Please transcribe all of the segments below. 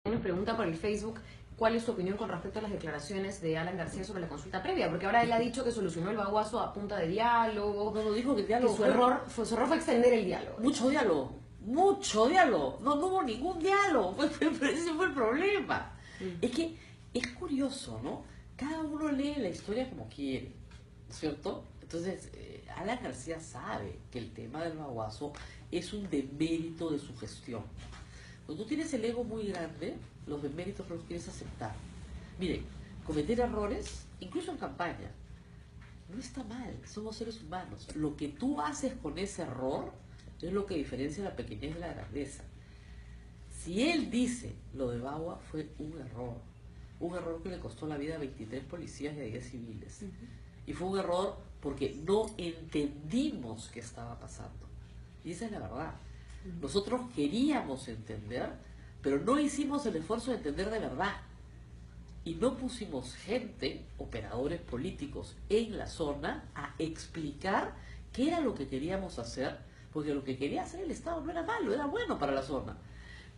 Nos pregunta por el Facebook cuál es su opinión con respecto a las declaraciones de Alan García sobre la consulta previa, porque ahora él ha dicho que solucionó el baguazo a punta de diálogo. No, dijo que el diálogo que su error fue extender el diálogo. Mucho diálogo, mucho diálogo. No hubo ningún diálogo, ese fue el problema. Es que es curioso, ¿no? Cada uno lee la historia como quiere, ¿cierto? Entonces, Alan García sabe que el tema del baguazo es un demérito de su gestión. Cuando tú tienes el ego muy grande, los deméritos no los quieres aceptar. Mire, cometer errores, incluso en campaña, no está mal, somos seres humanos. Lo que tú haces con ese error es lo que diferencia la pequeñez de la grandeza. Si él dice lo de Bagua fue un error que le costó la vida a 23 policías y a 10 civiles. Y fue un error porque no entendimos qué estaba pasando. Y esa es la verdad. Nosotros queríamos entender, pero no hicimos el esfuerzo de entender de verdad. Y no pusimos gente, operadores políticos en la zona, a explicar qué era lo que queríamos hacer, porque lo que quería hacer el Estado no era malo, era bueno para la zona.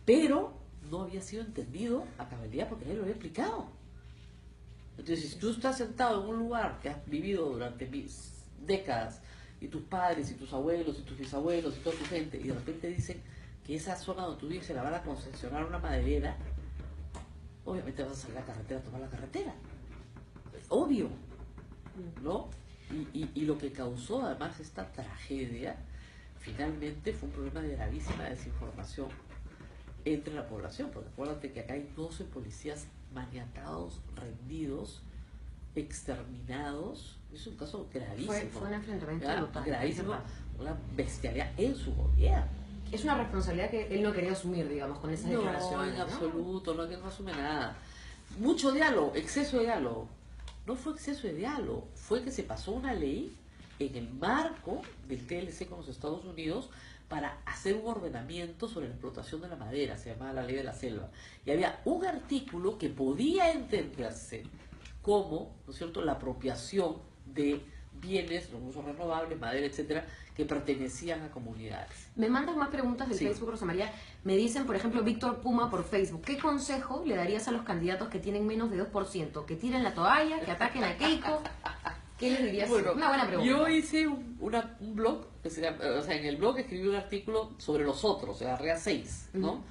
Pero no había sido entendido a cabalidad porque nadie lo había explicado. Entonces, si tú estás sentado en un lugar que has vivido durante décadas, y tus padres, y tus abuelos, y tus bisabuelos, y toda tu gente, y de repente dicen que esa zona donde tú vives se la van a concesionar una maderera, obviamente vas a salir a la carretera a tomar la carretera. Es obvio, ¿no? Y lo que causó además esta tragedia, finalmente fue un problema de gravísima desinformación entre la población, porque acuérdate que acá hay 12 policías maniatados, rendidos, exterminados. Es un caso gravísimo. Fue un enfrentamiento brutal. Gravísimo, una bestialidad en su gobierno. Es una responsabilidad que él no quería asumir, digamos, con esas declaraciones. En absoluto, no, que no asume nada. Mucho diálogo, exceso de diálogo. No fue exceso de diálogo, fue que se pasó una ley en el marco del TLC con los Estados Unidos para hacer un ordenamiento sobre la explotación de la madera, se llamaba la ley de la selva. Y había un artículo que podía entenderse como, ¿no es cierto?, la apropiación de bienes, recursos renovables, madera, etcétera, que pertenecían a comunidades. Me mandan más preguntas del Facebook, Rosa María. Me dicen, por ejemplo, Víctor Puma por Facebook, ¿qué consejo le darías a los candidatos que tienen menos de 2%? ¿Que tiren la toalla? ¿Que ataquen a Keiko? ¿Qué les dirías? Bueno, una buena pregunta. Yo hice un blog, en el blog escribí un artículo sobre los otros, agarré a 6, ¿no?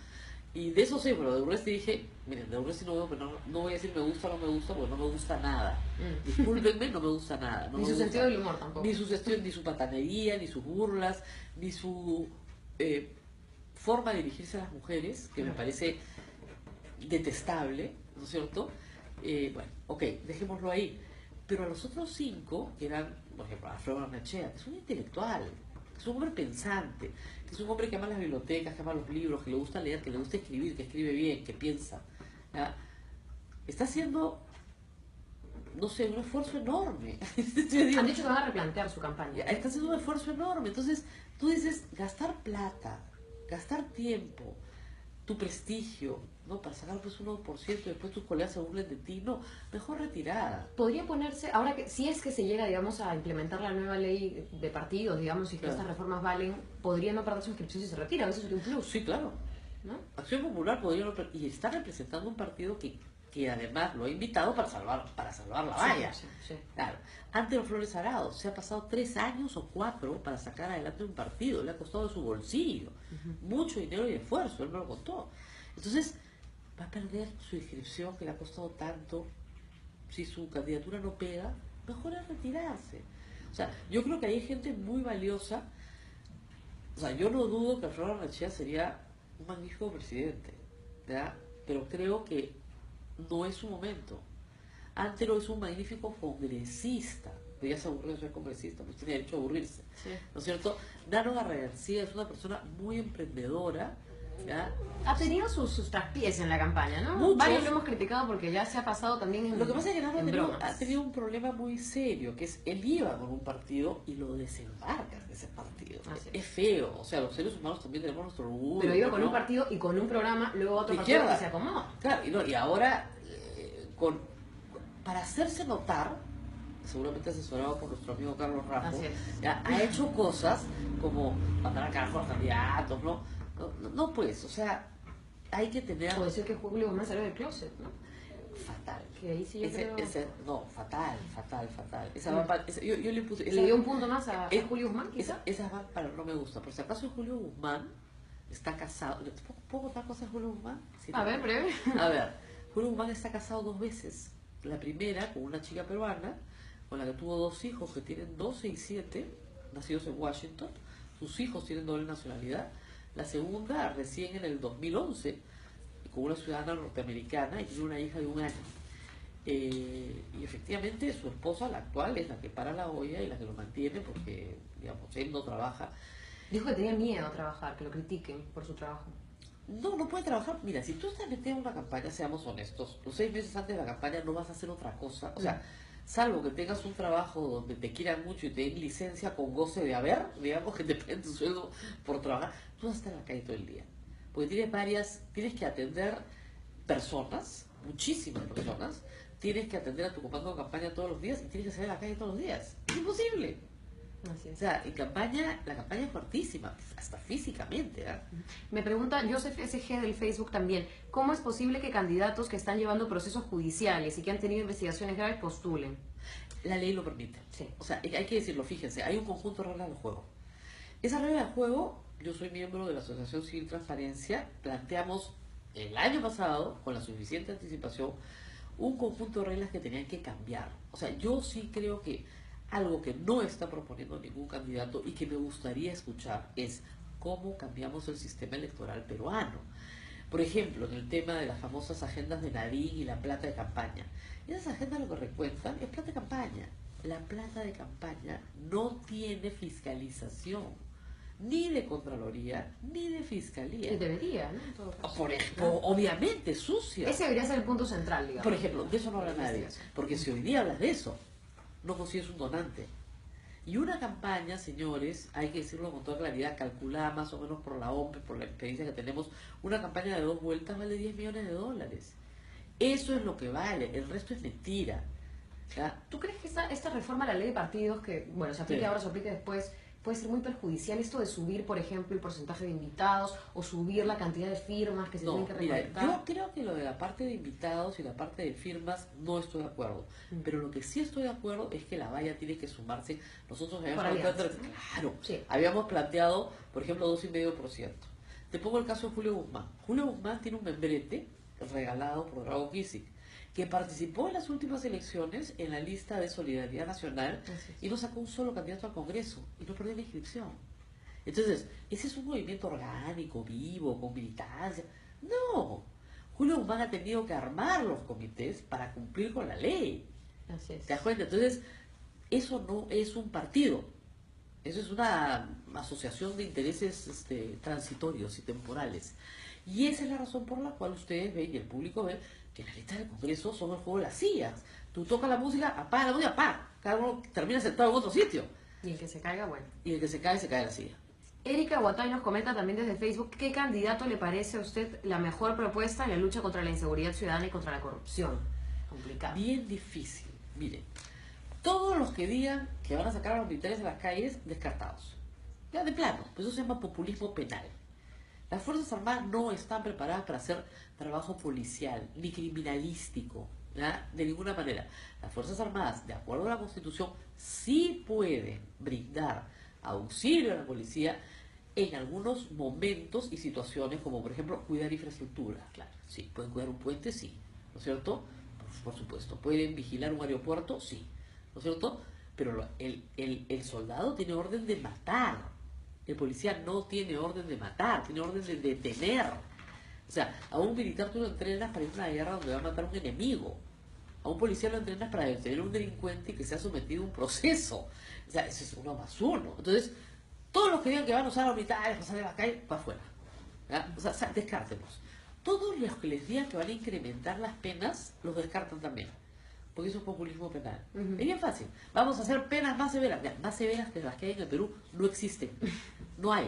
Y de esos 6, bueno, de Urresti dije, miren, de Urresti no voy a decir me gusta o no me gusta, porque no me gusta nada. Discúlpenme, no me gusta nada. Ni su sentido del humor tampoco. Ni su patanería, ni sus burlas, ni su forma de dirigirse a las mujeres, que me parece detestable, ¿no es cierto? Bueno, ok, dejémoslo ahí. Pero a los otros 5, que eran, por ejemplo, Alfredo Barnechea, que es un intelectual, que es un hombre pensante, que es un hombre que ama las bibliotecas, que ama los libros, que le gusta leer, que le gusta escribir, que escribe bien, que piensa, ¿ya? Está haciendo, no sé, un esfuerzo enorme. Han dicho que van a replantear su campaña. Está haciendo un esfuerzo enorme. Entonces, tú dices, gastar plata, gastar tiempo, tu prestigio, ¿no? Para sacar pues un 1% y después tus colegas se burlen de ti, no, mejor retirada. Podría ponerse, ahora que si es que se llega, digamos, a implementar la nueva ley de partidos, digamos, y que estas reformas valen, podría no perder su inscripción si se retira, a veces sería un plus. Sí, claro. ¿No? Acción Popular podría no y está representando un partido que además lo ha invitado para salvar la valla. Sí. Claro. Ante los Flores Arado se ha pasado 3 años o 4 para sacar adelante un partido, le ha costado de su bolsillo mucho dinero y esfuerzo, él me lo contó. Entonces va a perder su inscripción que le ha costado tanto. Si su candidatura no pega, mejor es retirarse. O sea, yo creo que hay gente muy valiosa. O sea, yo no dudo que Alfredo Barnechea sería un magnífico presidente, ¿verdad? Pero creo que no es su momento. Antero es un magnífico congresista, pero ya se aburrió de ser congresista, pues tiene derecho a aburrirse, ¿no es cierto? Nano García es una persona muy emprendedora, ¿ya? Ha tenido sus traspiés en la campaña, ¿no? Muchos. Varios lo hemos criticado porque ya se ha pasado también en Lo que pasa es que Nano bromas. ha tenido un problema muy serio, que es él iba con un partido y lo desembarcas de ese partido. Es feo, o sea, los seres humanos también tenemos nuestro orgullo. Pero iba con ¿no? un partido y con un programa, luego otro de partido izquierda. que se acomoda. Claro, y ahora, para hacerse notar, seguramente asesorado por nuestro amigo Carlos Rajo, ya, ha hecho cosas como mandar a carajo a los candidatos, ¿no? No, pues, o sea, hay que tener... O decir que Julio Guzmán salió del closet, ¿no? Fatal. Que ahí sí yo creo... No, fatal. Esa va para, yo le puse... ¿Le dio un punto más a Julio Guzmán, quizá? Esa va para no me gusta. Por si acaso Julio Guzmán está casado... ¿Puedo contar cosas de Julio Guzmán? Sí, a ver, breve. A ver, Julio Guzmán está casado 2 veces. La primera con una chica peruana, con la que tuvo 2 hijos que tienen 12 y 7, nacidos en Washington. Sus hijos tienen doble nacionalidad. La segunda recién en el 2011, con una ciudadana norteamericana y tiene una hija de 1 año. Y efectivamente su esposa, la actual, es la que para la olla y la que lo mantiene porque, digamos, él no trabaja. Dijo que tenía miedo a trabajar, que lo critiquen por su trabajo. No puede trabajar. Mira, si tú estás metido en una campaña, seamos honestos, los 6 meses antes de la campaña no vas a hacer otra cosa. O sea, salvo que tengas un trabajo donde te quieran mucho y te den licencia con goce de haber, digamos, que te paguen tu sueldo por trabajar, tú vas a estar en la calle todo el día. Porque tienes que atender personas, muchísimas personas, tienes que atender a tu comando de campaña todos los días y tienes que salir a la calle todos los días. Es imposible. Así es. O sea, la campaña es fuertísima, hasta físicamente. ¿Eh? Me pregunta Joseph SG del Facebook también, ¿cómo es posible que candidatos que están llevando procesos judiciales y que han tenido investigaciones graves postulen? La ley lo permite. Sí. O sea, hay que decirlo, fíjense, hay un conjunto de reglas del juego. Esa regla del juego, yo soy miembro de la Asociación Civil Transparencia, planteamos el año pasado, con la suficiente anticipación, un conjunto de reglas que tenían que cambiar. O sea, yo sí creo que algo que no está proponiendo ningún candidato y que me gustaría escuchar es cómo cambiamos el sistema electoral peruano. Por ejemplo, en el tema de las famosas agendas de Nadine y la plata de campaña. Esas agendas lo que recuentan es plata de campaña. La plata de campaña no tiene fiscalización, ni de Contraloría, ni de Fiscalía. Y debería, ¿no? En todo caso. Por ejemplo, obviamente sucia. Ese debería ser el punto central, digamos. Por ejemplo, de eso no habla nadie. Porque si hoy día hablas de eso, no consigues un donante. Y una campaña, señores, hay que decirlo con toda claridad, calculada más o menos por la OMP, por la experiencia que tenemos, una campaña de 2 vueltas vale $10 millones. Eso es lo que vale, el resto es mentira. ¿Ya? ¿Tú crees que esta reforma a la ley de partidos, que bueno, se aplique Sí. ahora, se aplique después, puede ser muy perjudicial esto de subir, por ejemplo, el porcentaje de invitados o subir la cantidad de firmas que se tienen que Mira, recolectar? yo creo que lo de la parte de invitados y la parte de firmas no estoy de acuerdo. Pero lo que sí estoy de acuerdo es que la valla tiene que sumarse. Nosotros habíamos planteado, claro, Sí. habíamos planteado, por ejemplo, 2,5%. Te pongo el caso de Julio Guzmán. Julio Guzmán tiene un membrete regalado por Drago Kisic, que participó en las últimas elecciones en la lista de Solidaridad Nacional y no sacó un solo candidato al Congreso y no perdió la inscripción. Entonces, ese es un movimiento orgánico, vivo, con militancia. No, Julio Guzmán ha tenido que armar los comités para cumplir con la ley. Así es. ¿Te das cuenta? Entonces, eso no es un partido, eso es una asociación de intereses transitorios y temporales. Y esa es la razón por la cual ustedes ven y el público ve que las listas del Congreso son el juego de las sillas. Tú tocas la música, apaga la música, apaga. Cada uno termina sentado en otro sitio. Y el que se caiga, bueno. Y el que se cae de la silla. Erika Guatay nos comenta también desde Facebook, ¿qué candidato le parece a usted la mejor propuesta en la lucha contra la inseguridad ciudadana y contra la corrupción? Complicado. Bien difícil. Miren, todos los que digan que van a sacar a los militares de las calles, descartados. Ya de plano, pues eso se llama populismo penal. Las Fuerzas Armadas no están preparadas para hacer trabajo policial ni criminalístico, ¿ya? De ninguna manera. Las Fuerzas Armadas, de acuerdo a la Constitución, sí pueden brindar auxilio a la policía en algunos momentos y situaciones, como por ejemplo cuidar infraestructura. Claro, sí, pueden cuidar un puente, sí, ¿no es cierto? Por supuesto. ¿Pueden vigilar un aeropuerto? Sí, ¿no es cierto? Pero el soldado tiene orden de matar. El policía no tiene orden de matar, tiene orden de detener. O sea, a un militar tú lo entrenas para ir a una guerra donde va a matar a un enemigo. A un policía lo entrenas para detener a un delincuente que se ha sometido a un proceso. O sea, eso es 1 más 1. Entonces, todos los que digan que van a usar a los militares para salir a la calle, para afuera. ¿Ya? O sea, descártelos. Todos los que les digan que van a incrementar las penas, los descartan también. Porque eso es populismo penal. Es bien fácil. Vamos a hacer penas más severas. Mira, más severas que las que hay en el Perú no existen. No hay.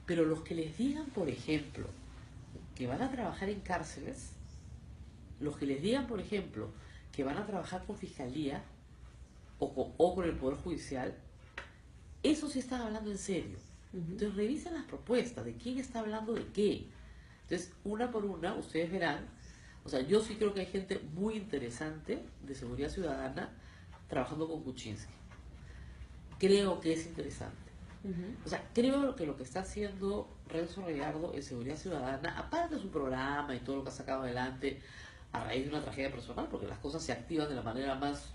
Pero los que les digan, por ejemplo, que van a trabajar en cárceles, los que les digan, por ejemplo, que van a trabajar con fiscalía o con el Poder Judicial, eso sí están hablando en serio. Entonces revisen las propuestas de quién está hablando de qué. Entonces, una por una, ustedes verán, o sea, yo sí creo que hay gente muy interesante de seguridad ciudadana trabajando con Kuczynski. Creo que es interesante. O sea, creo que lo que está haciendo Renzo Regardo en Seguridad Ciudadana, aparte de su programa y todo lo que ha sacado adelante a raíz de una tragedia personal, porque las cosas se activan de la manera más,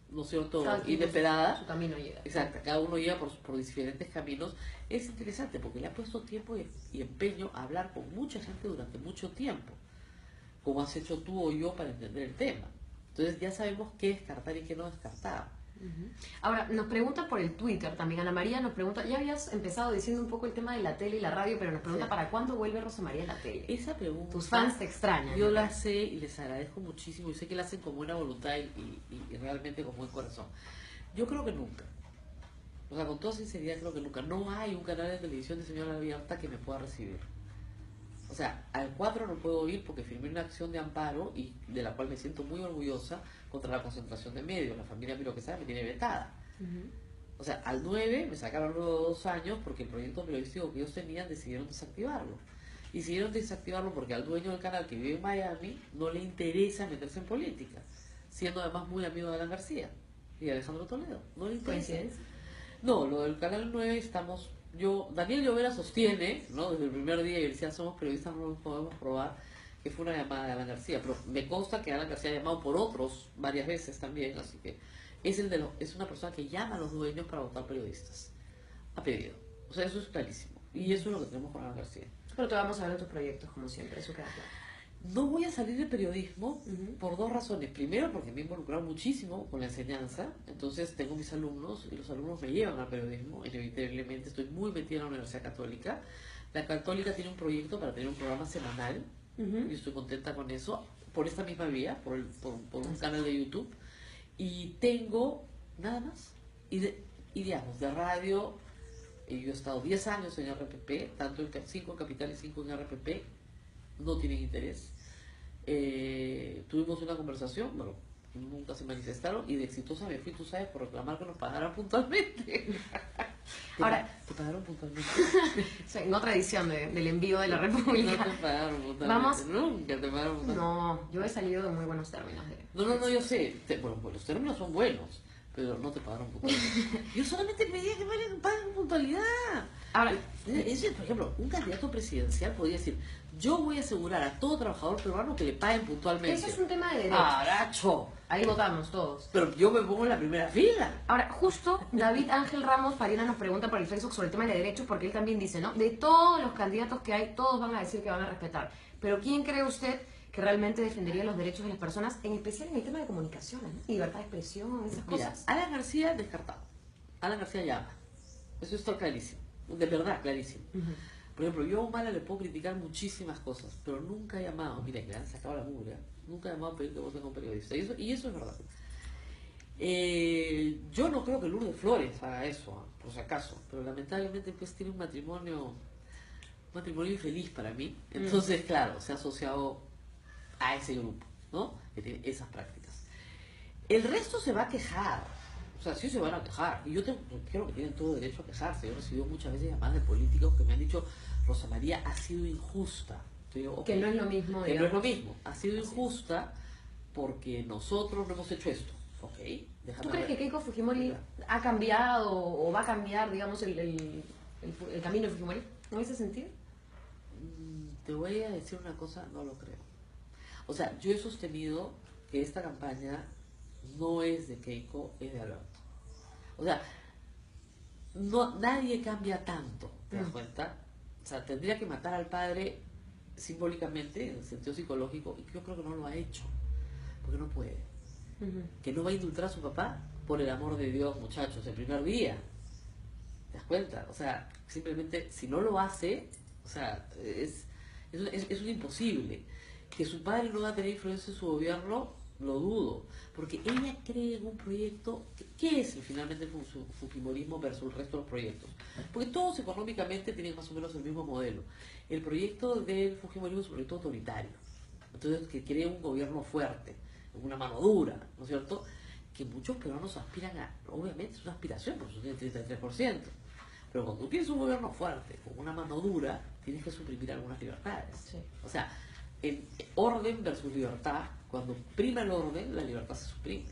¿no es cierto?, inesperada. Su camino llega. Exacto, cada uno llega por diferentes caminos. Es interesante porque le ha puesto tiempo y empeño a hablar con mucha gente durante mucho tiempo, como has hecho tú o yo para entender el tema. Entonces ya sabemos qué descartar y qué no descartar. Ahora, nos pregunta por el Twitter también, Ana María nos pregunta, ya habías empezado diciendo un poco el tema de la tele y la radio, pero nos pregunta ¿para cuándo vuelve Rosa María a la tele? Esa pregunta, tus fans te extrañan. Yo la sé y les agradezco muchísimo, y sé que la hacen con buena voluntad y realmente con buen corazón. Yo creo que nunca, o sea, con toda sinceridad creo que nunca. No hay un canal de televisión de señal abierta que me pueda recibir. O sea, al 4 no puedo ir porque firmé una acción de amparo y de la cual me siento muy orgullosa contra la concentración de medios. La familia Miro que sabe me tiene vetada. O sea, al 9 me sacaron luego 2 años porque el proyecto periodístico que ellos tenían decidieron desactivarlo. Y decidieron desactivarlo porque al dueño del canal que vive en Miami no le interesa meterse en política, siendo además muy amigo de Alan García y de Alejandro Toledo. No le interesa. ¿Coincidencia? No, lo del canal 9 estamos... Daniel Llovera sostiene, ¿no?, desde el primer día, y decía, somos periodistas, no lo podemos probar, que fue una llamada de Alan García, pero me consta que Alan García ha llamado por otros varias veces también, así que es una persona que llama a los dueños para votar periodistas, ha pedido, o sea, eso es clarísimo, y eso es lo que tenemos con Alan García. Pero te vamos a ver en tus proyectos, como siempre, eso queda claro. No voy a salir del periodismo por 2 razones. Primero, porque me he involucrado muchísimo con la enseñanza. Entonces, tengo mis alumnos y los alumnos me llevan al periodismo. Inevitablemente, estoy muy metida en la Universidad Católica. La Católica tiene un proyecto para tener un programa semanal. Y estoy contenta con eso. Por esta misma vía, por un canal de YouTube. Y tengo nada más. Y digamos, de radio, yo he estado 10 años en RPP, tanto 5 en Capital y 5 en RPP. No tienen interés. Tuvimos una conversación, bueno, nunca se manifestaron y de exitosa me fui, tú sabes, por reclamar que nos pagaran puntualmente. Ahora, ¿te pagaron puntualmente? En otra edición del envío de la República. No te pagaron puntualmente. Vamos. Nunca te pagaron puntualmente. No, yo he salido en muy buenos términos. No, yo sé. Bueno, pues los términos son buenos, pero no te pagaron puntualmente. Yo solamente pedía que me paguen puntualidad. Ahora, eso, por ejemplo, un candidato presidencial podría decir, yo voy a asegurar a todo trabajador peruano que le paguen puntualmente. eso es un tema de derechos. ¡Aracho! Ahí votamos todos. Pero yo me pongo en la primera fila. Ahora, justo David Ángel Ramos Farina nos pregunta por el Facebook sobre el tema de derechos, porque él también dice, ¿no? De todos los candidatos que hay, todos van a decir que van a respetar. Pero ¿quién cree usted que realmente defendería los derechos de las personas, en especial en el tema de comunicaciones, ¿no? Libertad de expresión, esas Mira, cosas? Alan García descartado. Alan García llama. Eso está clarísimo. De verdad, clarísimo. Por ejemplo, yo a Humala le puedo criticar muchísimas cosas, pero nunca he llamado, mira, que le han sacado la mugre, nunca he llamado a pedir que voten con periodista. Y eso es verdad. Yo no creo que Lourdes Flores haga eso, por si acaso, pero lamentablemente pues tiene un matrimonio infeliz para mí. Entonces, claro, se ha asociado a ese grupo, ¿no?, que tiene esas prácticas. El resto se va a quejar. O sea, sí se van a quejar. Y yo creo que tienen todo derecho a quejarse. Yo he recibido muchas veces llamadas de políticos que me han dicho, Rosa María ha sido injusta. Digo, okay, que no es lo mismo. Que no es lo mismo. Ha sido injusta porque nosotros no hemos hecho esto. Ok, déjame ¿Tú crees ver. que Keiko Fujimori ha cambiado o va a cambiar, digamos, el camino de Fujimori en ese sentido? Te voy a decir una cosa, no lo creo. O sea, yo he sostenido que esta campaña no es de Keiko, es de Alberto. O sea, nadie cambia tanto, ¿te das cuenta? O sea, tendría que matar al padre simbólicamente, en el sentido psicológico, y yo creo que no lo ha hecho, porque no puede. Que no va a indultar a su papá, por el amor de Dios, muchachos, el primer día. ¿Te das cuenta? O sea, simplemente, si no lo hace, o sea, es un imposible. Que su padre no va a tener influencia en su gobierno, lo dudo, porque ella cree en un proyecto. ¿Qué es finalmente el fujimorismo versus el resto de los proyectos? Porque todos económicamente tienen más o menos el mismo modelo. El proyecto del fujimorismo es un proyecto autoritario, entonces que crea un gobierno fuerte, una mano dura, ¿no es cierto? Que muchos peruanos aspiran a, obviamente es una aspiración, porque eso tiene el 33%, pero cuando tú tienes un gobierno fuerte, con una mano dura, tienes que suprimir algunas libertades. Sí. O sea, en orden versus libertad, cuando prima el orden, la libertad se suprime.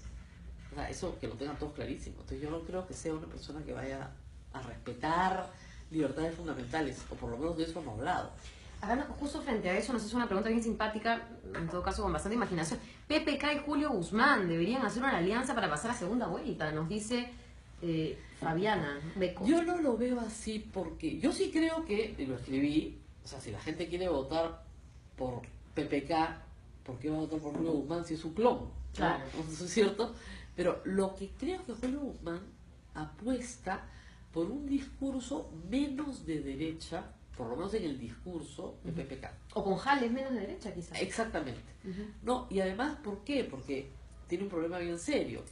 O sea, eso que lo tengan todos clarísimo. Entonces yo no creo que sea una persona que vaya a respetar libertades fundamentales, o por lo menos de eso hemos hablado. Hablando justo frente a eso, nos hace una pregunta bien simpática, en todo caso con bastante imaginación. PPK y Julio Guzmán deberían hacer una alianza para pasar a segunda vuelta, nos dice Fabiana Beco. Yo no lo veo así porque yo sí creo que, y lo escribí, o sea, si la gente quiere votar por PPK, ¿por qué va a votar por Julio Guzmán si es un clon? Claro. ¿No? ¿Eso es cierto? Pero lo que creo que Julio Guzmán apuesta por un discurso menos de derecha, por lo menos en el discurso de PPK. O con Jales menos de derecha, quizás. Exactamente. No, y además, ¿por qué? Porque tiene un problema bien serio.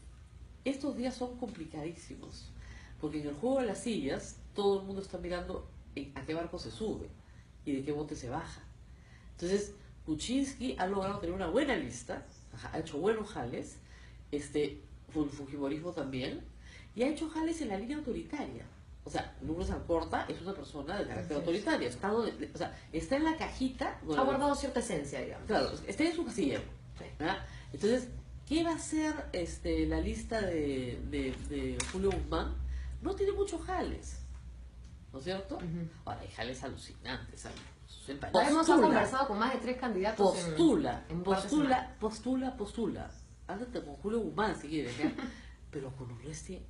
Estos días son complicadísimos, porque en el juego de las sillas todo el mundo está mirando a qué barco se sube y de qué bote se baja. Entonces, Kuczynski ha logrado tener una buena lista, ha hecho buenos jales, Fujimorismo también, y ha hecho jales en la línea autoritaria. O sea, Lourdes Alcorta es una persona de carácter autoritario, o sea, está en la cajita... Ha guardado cierta esencia, digamos. Claro, está en su casillero. ¿Verdad? Entonces, ¿qué va a ser la lista de Julio Guzmán? No tiene muchos jales, ¿no es cierto? Ahora, hay jales alucinantes. Hemos conversado con más de 3 candidatos. Postula. Háblate con Julio Guzmán si quieres, ¿ya? Pero con Urresti,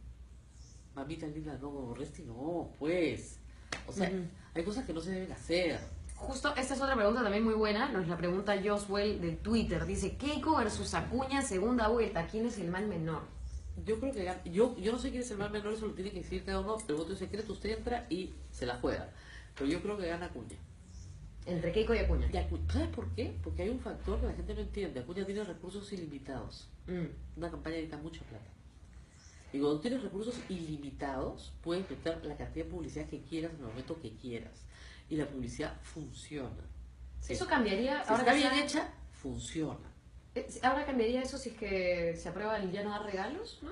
mamita linda, no, con Urresti no, pues. O sea, hay cosas que no se deben hacer. Justo, esta es otra pregunta también muy buena, nos la pregunta Joswell de Twitter, dice, Keiko versus Acuña, segunda vuelta, ¿quién es el mal menor? Yo creo que yo no sé quién es el mal menor, eso lo tiene que decir cada uno, el voto es secreto, usted entra y se la juega. Pero yo creo que gana Acuña. Entre Keiko y Acuña. ¿Sabes por qué? Porque hay un factor que la gente no entiende. Acuña tiene recursos ilimitados. Una campaña necesita mucha plata. Y cuando tienes recursos ilimitados, puedes meter la cantidad de publicidad que quieras en el momento que quieras. Y la publicidad funciona. Sí. Eso cambiaría, Si ahora está que bien sea- hecha, funciona. Ahora cambiaría eso si es que se aprueba el ya no dar regalos, ¿no?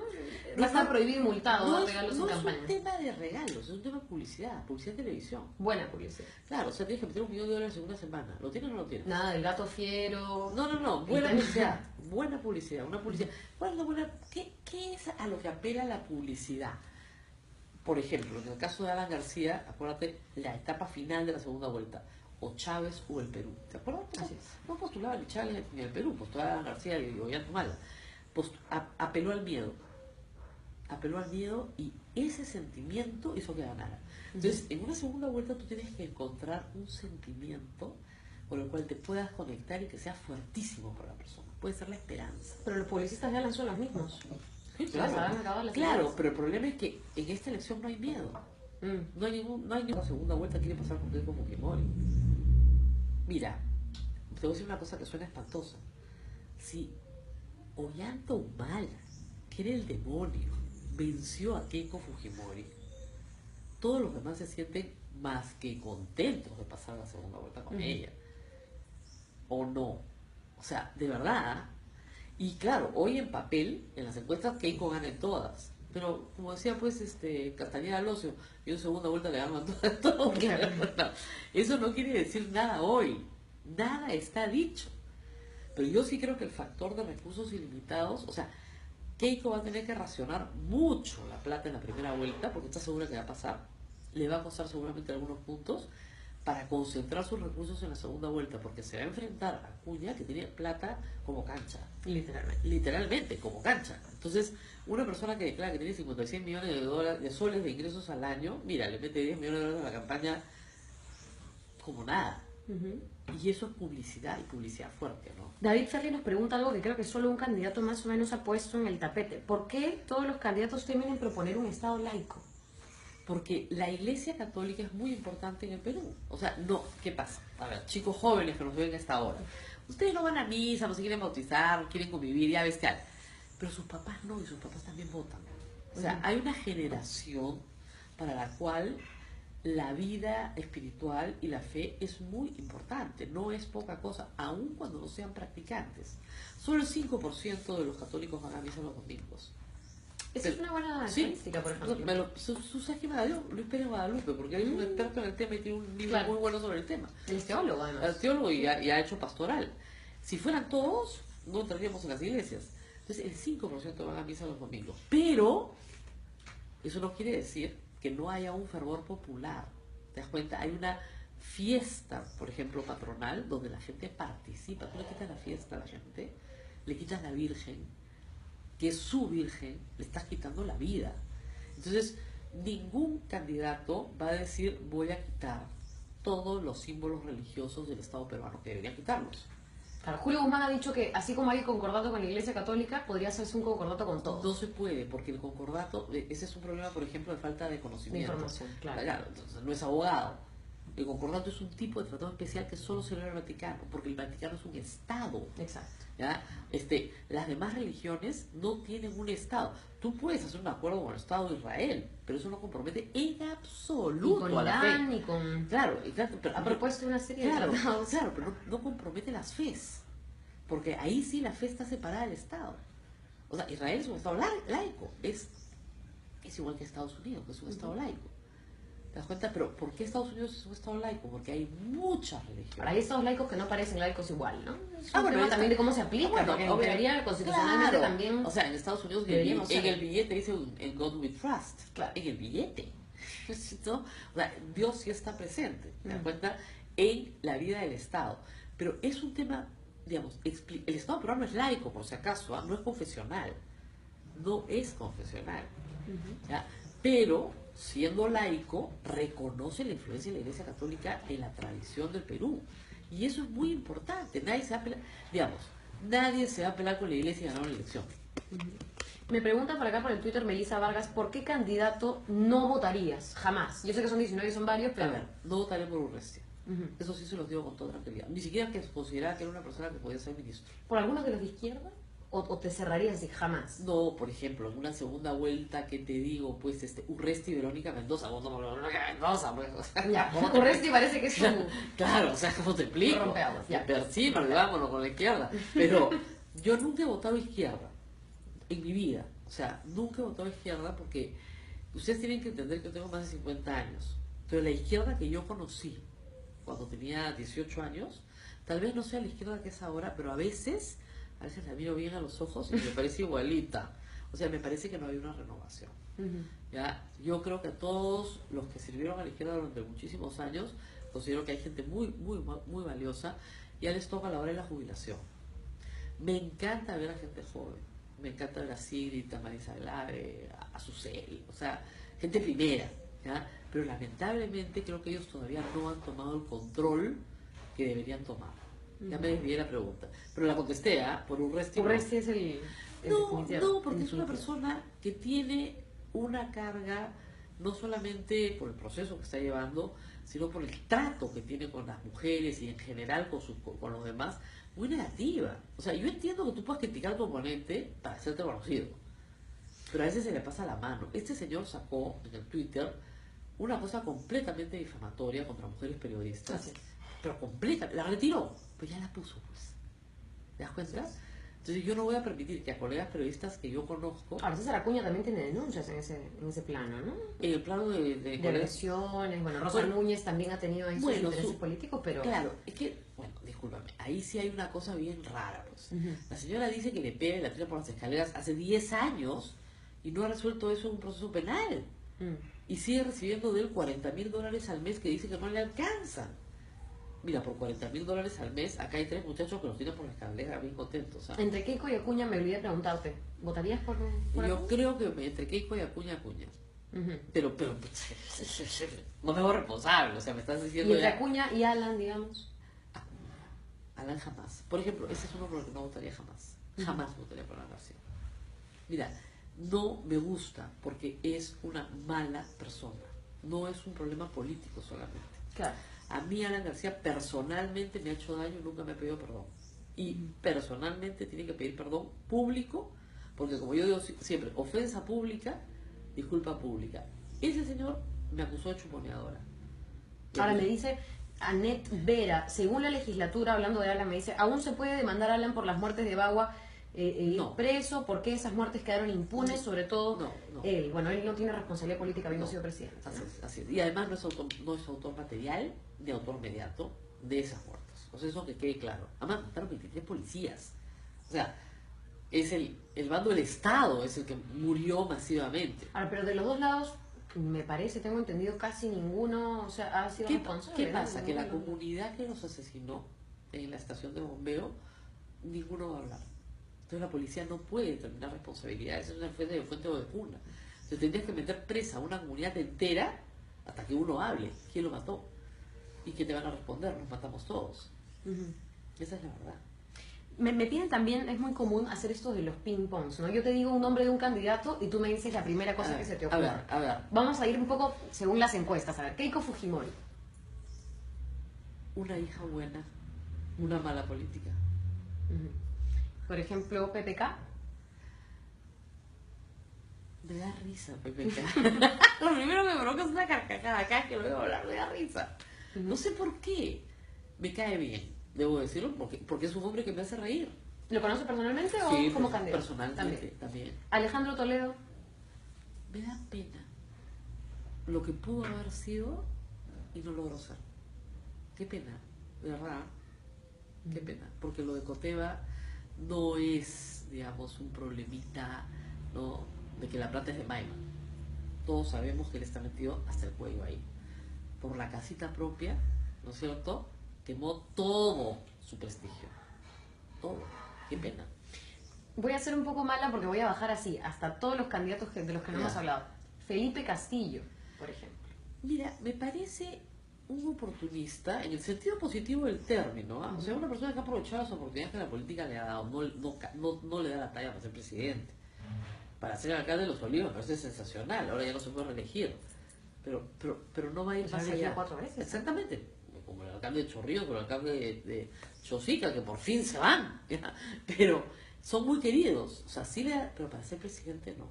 Va a estar prohibido y multado dar regalos en no es campaña. un tema de regalos, es un tema de publicidad en televisión. Buena publicidad. Claro, o sea, tienes que meter $1 millón en una semana. ¿Lo tienes o no lo tienes? Nada del gato fiero. No, buena publicidad, una publicidad. ¿Qué es a lo que apela la publicidad? Por ejemplo, en el caso de Alan García, acuérdate, la etapa final de la segunda vuelta, o Chávez o el Perú. ¿Te acuerdas? Así es. No postulaba ni Chávez ni el Perú, postulaba Alan García y Ollantumala. Apeló al miedo. Apeló al miedo y ese sentimiento hizo que ganara. Entonces, en una segunda vuelta tú tienes que encontrar un sentimiento con el cual te puedas conectar y que sea fuertísimo para la persona. Puede ser la esperanza. Pero los publicistas ya son los mismos. Sí, Claro, han acabado las claro, ideas. pero el problema es que en esta elección no hay miedo. No hay ninguna segunda vuelta quiere pasar con Keiko Fujimori. Mira, te voy a decir una cosa que suena espantosa. Si Ollantumala, que era el demonio, venció a Keiko Fujimori, todos los demás se sienten más que contentos de pasar la segunda vuelta con ella. ¿O no? O sea, de verdad. Y claro, hoy en papel, en las encuestas, Keiko gana en todas. Pero, como decía pues Castañeda Alonso, yo en segunda vuelta le gano a todos. No, eso no quiere decir nada hoy. Nada está dicho. Pero yo sí creo que el factor de recursos ilimitados, o sea, Keiko va a tener que racionar mucho la plata en la primera vuelta, porque está segura que va a pasar. Le va a costar seguramente algunos puntos para concentrar sus recursos en la segunda vuelta, porque se va a enfrentar a Acuña, que tiene plata como cancha. Literalmente, como cancha. Entonces, una persona que declara que tiene 56 millones de soles de ingresos al año, mira, le mete 10 millones de dólares a la campaña como nada. Y eso es publicidad, y publicidad fuerte, ¿no? David Ferri nos pregunta algo que creo que solo un candidato más o menos ha puesto en el tapete. ¿Por qué todos los candidatos temen en proponer un Estado laico? Porque la Iglesia Católica es muy importante en el Perú. O sea, no, ¿qué pasa? A ver, chicos jóvenes que nos ven a esta hora. Ustedes no van a misa, no se quieren bautizar, quieren convivir, ya bestial. Pero sus papás no, y sus papás también votan. O sea, hay una generación para la cual la vida espiritual y la fe es muy importante, no es poca cosa, aun cuando no sean practicantes. Solo el 5% de los católicos van a misa los domingos. Esa es una buena estadística, por ejemplo. Tú sabes que me la dio Luis Pérez Guadalupe, porque él es un experto en el tema y tiene un libro muy bueno sobre el tema. Él es teólogo, además. Es teólogo y ha hecho pastoral. Si fueran todos, no entraríamos en las iglesias. Entonces, el 5% van a misa los domingos. Pero, eso no quiere decir que no haya un fervor popular. ¿Te das cuenta? Hay una fiesta, por ejemplo, patronal, donde la gente participa. Tú le quitas la fiesta a la gente, le quitas la Virgen, que es su Virgen, le estás quitando la vida. Entonces, ningún candidato va a decir, voy a quitar todos los símbolos religiosos del Estado peruano, que deberían quitarlos. Claro, Julio Guzmán ha dicho que así como hay concordato con la Iglesia Católica, podría hacerse un concordato con todos. No se puede, porque el concordato, ese es un problema, por ejemplo, de falta de conocimiento. De información, claro. Entonces, no es abogado. El concordato es un tipo de tratado especial que solo celebra el Vaticano, porque el Vaticano es un Estado. Exacto. ¿Ya? Las demás religiones no tienen un Estado. Tú puedes hacer un acuerdo con el Estado de Israel, pero eso no compromete en absoluto y con a la fe. Irán, y con... Claro, pero, ha propuesto una serie de claro, tratados. claro, pero no compromete las fes, porque ahí sí la fe está separada del Estado. O sea, Israel es un Estado laico, es igual que Estados Unidos, que es un Estado laico. ¿Te das cuenta? Pero ¿por qué Estados Unidos es un Estado laico? Porque hay muchas religiones. Ahora, hay estados laicos que no parecen laicos igual, ¿no? Es un bueno, tema también de cómo se aplica, bueno, porque en teoría constitucionalmente claro. también... O sea, en Estados Unidos deberíamos en ser. el billete dice en God we trust. Claro. En el billete. ¿No? O sea, Dios sí está presente, ¿te das cuenta? En la vida del Estado. Pero es un tema, digamos, el Estado peruano es laico, por si acaso, no es confesional. No es confesional. ¿Ya? Pero, siendo laico, reconoce la influencia de la Iglesia Católica en la tradición del Perú. Y eso es muy importante. Nadie se va a pelear, digamos, nadie se va a pelear con la Iglesia y ganar una elección. Me pregunta por acá por el Twitter Melissa Vargas, ¿por qué candidato no votarías? Jamás. Yo sé que son 19 y son varios, pero... A ver, no votaré por Urresti. Eso sí se los digo con toda tranquilidad. Ni siquiera que consideraba que era una persona que podía ser ministro. ¿Por alguno de los de izquierda? ¿O te cerrarías así? Jamás. No, por ejemplo, en una segunda vuelta que te digo, pues, Urresti y Verónica Mendoza, voto por Verónica Mendoza, pues. Ya, como Urresti parece que es su... Claro, o sea, ¿cómo te explico? Rompeaguas, ya. Persímalo, vámonos con la izquierda. Pero yo nunca he votado izquierda en mi vida. O sea, nunca he votado izquierda porque ustedes tienen que entender que yo tengo más de 50 años. Pero la izquierda que yo conocí cuando tenía 18 años, tal vez no sea la izquierda que es ahora, pero a veces la miro bien a los ojos y me parece igualita. O sea, me parece que no hay una renovación. ¿Ya? Yo creo que a todos los que sirvieron a la izquierda durante muchísimos años, considero que hay gente muy valiosa, y ya les toca la hora de la jubilación. Me encanta ver a gente joven. Me encanta ver a Sigrid, a Marisa Glave, a Susel, o sea, gente primera, ¿ya? Pero lamentablemente creo que ellos todavía no han tomado el control que deberían tomar. Ya me desvié la pregunta, pero la contesté, por Urresti. Urresti es el No, porque es una persona que tiene una carga, no solamente por el proceso que está llevando, sino por el trato que tiene con las mujeres y en general con los demás, muy negativa. O sea, yo entiendo que tú puedas criticar a tu oponente para hacerte conocido, pero a veces se le pasa la mano. Este señor sacó en el Twitter una cosa completamente difamatoria contra mujeres periodistas, pero completa, la retiró, pues ya la puso, pues. ¿Te das cuenta? Entonces yo no voy a permitir que a colegas periodistas que yo conozco... Ahora, César Acuña también tiene denuncias en ese plano, ¿no? En el plano de agresiones, bueno, Rosa Núñez también ha tenido ahí sus intereses políticos, pero... Claro, es que, bueno, discúlpame, ahí sí hay una cosa bien rara, pues. La señora dice que le pega y la tira por las escaleras hace 10 años y no ha resuelto eso en un proceso penal. Y sigue recibiendo de él $40,000 al mes que dice que no le alcanzan. Mira, por $40,000 al mes, acá hay 3 muchachos que los tienen por la escalera bien contentos. ¿Sabes? Entre Keiko y Acuña me olvidé de preguntarte, ¿votarías por Yo Acuña? creo que entre Keiko y Acuña. Pero, no me hago responsable, o sea, me estás diciendo... Y entre Acuña y Alan, digamos. Alan jamás. Por ejemplo, ese es uno por el que no votaría jamás. Jamás votaría por Alan García. Mira, no me gusta porque es una mala persona. No es un problema político solamente. Claro. A mí Alan García personalmente me ha hecho daño y nunca me ha pedido perdón. Y personalmente tiene que pedir perdón público, porque como yo digo siempre, ofensa pública, disculpa pública. Ese señor me acusó de chuponeadora. Ahora me dice Anet Vera, según la legislatura, hablando de Alan, me dice, aún se puede demandar a Alan por las muertes de Bagua ir No. preso, por qué esas muertes quedaron impunes, sobre todo No, no. él. Bueno, él no tiene responsabilidad política habiendo No. sido presidente, ¿no? Así es, así es. Y además no es autor material ni autor inmediato de esas muertes. O sea, eso que quede claro. Además, mataron 23 policías. O sea, es el bando del Estado es el que murió masivamente. Ahora, pero de los dos lados, me parece, tengo entendido, casi ninguno, o sea, ha sido responsable. ¿Qué ¿no? pasa? Que la Ninguno. comunidad que los asesinó en la estación de bombeo, ninguno va a hablar. Entonces la policía no puede determinar responsabilidades, es una fuente de cuna. Entonces tendrías que meter presa a una comunidad entera hasta que uno hable quién lo mató. ¿Y qué te van a responder? Nos matamos todos. Ujú. Esa es la verdad. Me piden también, es muy común hacer esto de los ping-pongs, ¿no? Yo te digo un nombre de un candidato y tú me dices la primera cosa que se te ocurre. A ver. Vamos a ir un poco según las encuestas. A ver, Keiko Fujimori. Una hija buena, una mala política. Ujú. Por ejemplo, PPK. Me da risa, PPK. Lo primero que me provoca es una carcajada. Cada vez que lo veo hablar me da risa. No sé por qué. Me cae bien, debo decirlo, porque es un hombre que me hace reír. ¿Lo conoce personalmente o Sí, como candidato? personalmente también. Alejandro Toledo. Me da pena lo que pudo haber sido y no logró ser. Qué pena, de verdad. Qué pena, porque lo de Coteva no es, digamos, un problemita, ¿no?, de que la plata es de Maima. Todos sabemos que él está metido hasta el cuello ahí. Por la casita propia, ¿no es cierto?, quemó todo su prestigio. Todo. Qué pena. Voy a ser un poco mala porque voy a bajar así, hasta todos los candidatos de los que no Ya. hemos hablado. Felipe Castillo, por ejemplo. Mira, me parece un oportunista en el sentido positivo del término, ¿ah? O sea, una persona que ha aprovechado las oportunidades que la política le ha dado, no le da la talla para ser presidente. Para ser alcalde de Los Olivos me parece sensacional, ahora ya no se puede reelegir. Pero no va a ir Se ha más elegido allá. 4 veces. Exactamente. Como el alcalde de Chorrillos, como el alcalde de Chosica, que por fin se van. ¿Ya? Pero son muy queridos. O sea, sí le da, pero para ser presidente no.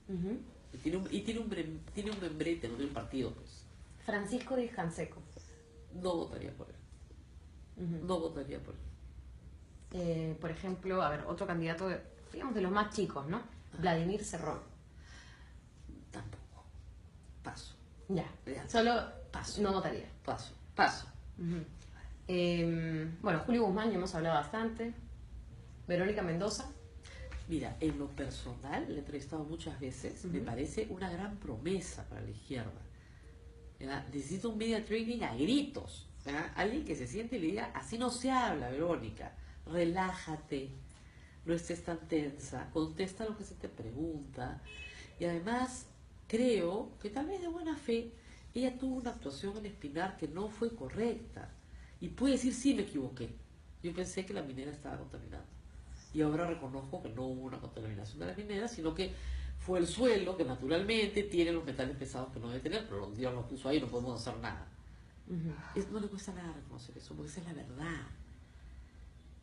Ujú. Tiene un membrete, no tiene un partido, pues. Francisco Díaz Canseco. No votaría por él. Ujú. No votaría por él. Por ejemplo, a ver, otro candidato, digamos, de los más chicos, ¿no? Vladimir Cerrón. Tampoco. Paso. Ya. Ya. Solo Paso. no votaría. Paso. Ujú. Bueno, Julio Guzmán, ya hemos hablado bastante. Verónica Mendoza. Mira, en lo personal, le he entrevistado muchas veces, me parece una gran promesa para la izquierda. ¿Verdad? Necesita un media training a gritos. ¿Verdad? Alguien que se siente y le diga, así no se habla, Verónica, relájate, no estés tan tensa, contesta lo que se te pregunta. Y además, creo que tal vez de buena fe, ella tuvo una actuación en Espinar que no fue correcta. Y puede decir, sí, me equivoqué. Yo pensé que la minera estaba contaminando. Y ahora reconozco que no hubo una contaminación de la minera, sino que fue el suelo que naturalmente tiene los metales pesados que no debe tener, pero Dios lo puso ahí, no podemos hacer nada. No le cuesta nada reconocer eso, porque esa es la verdad.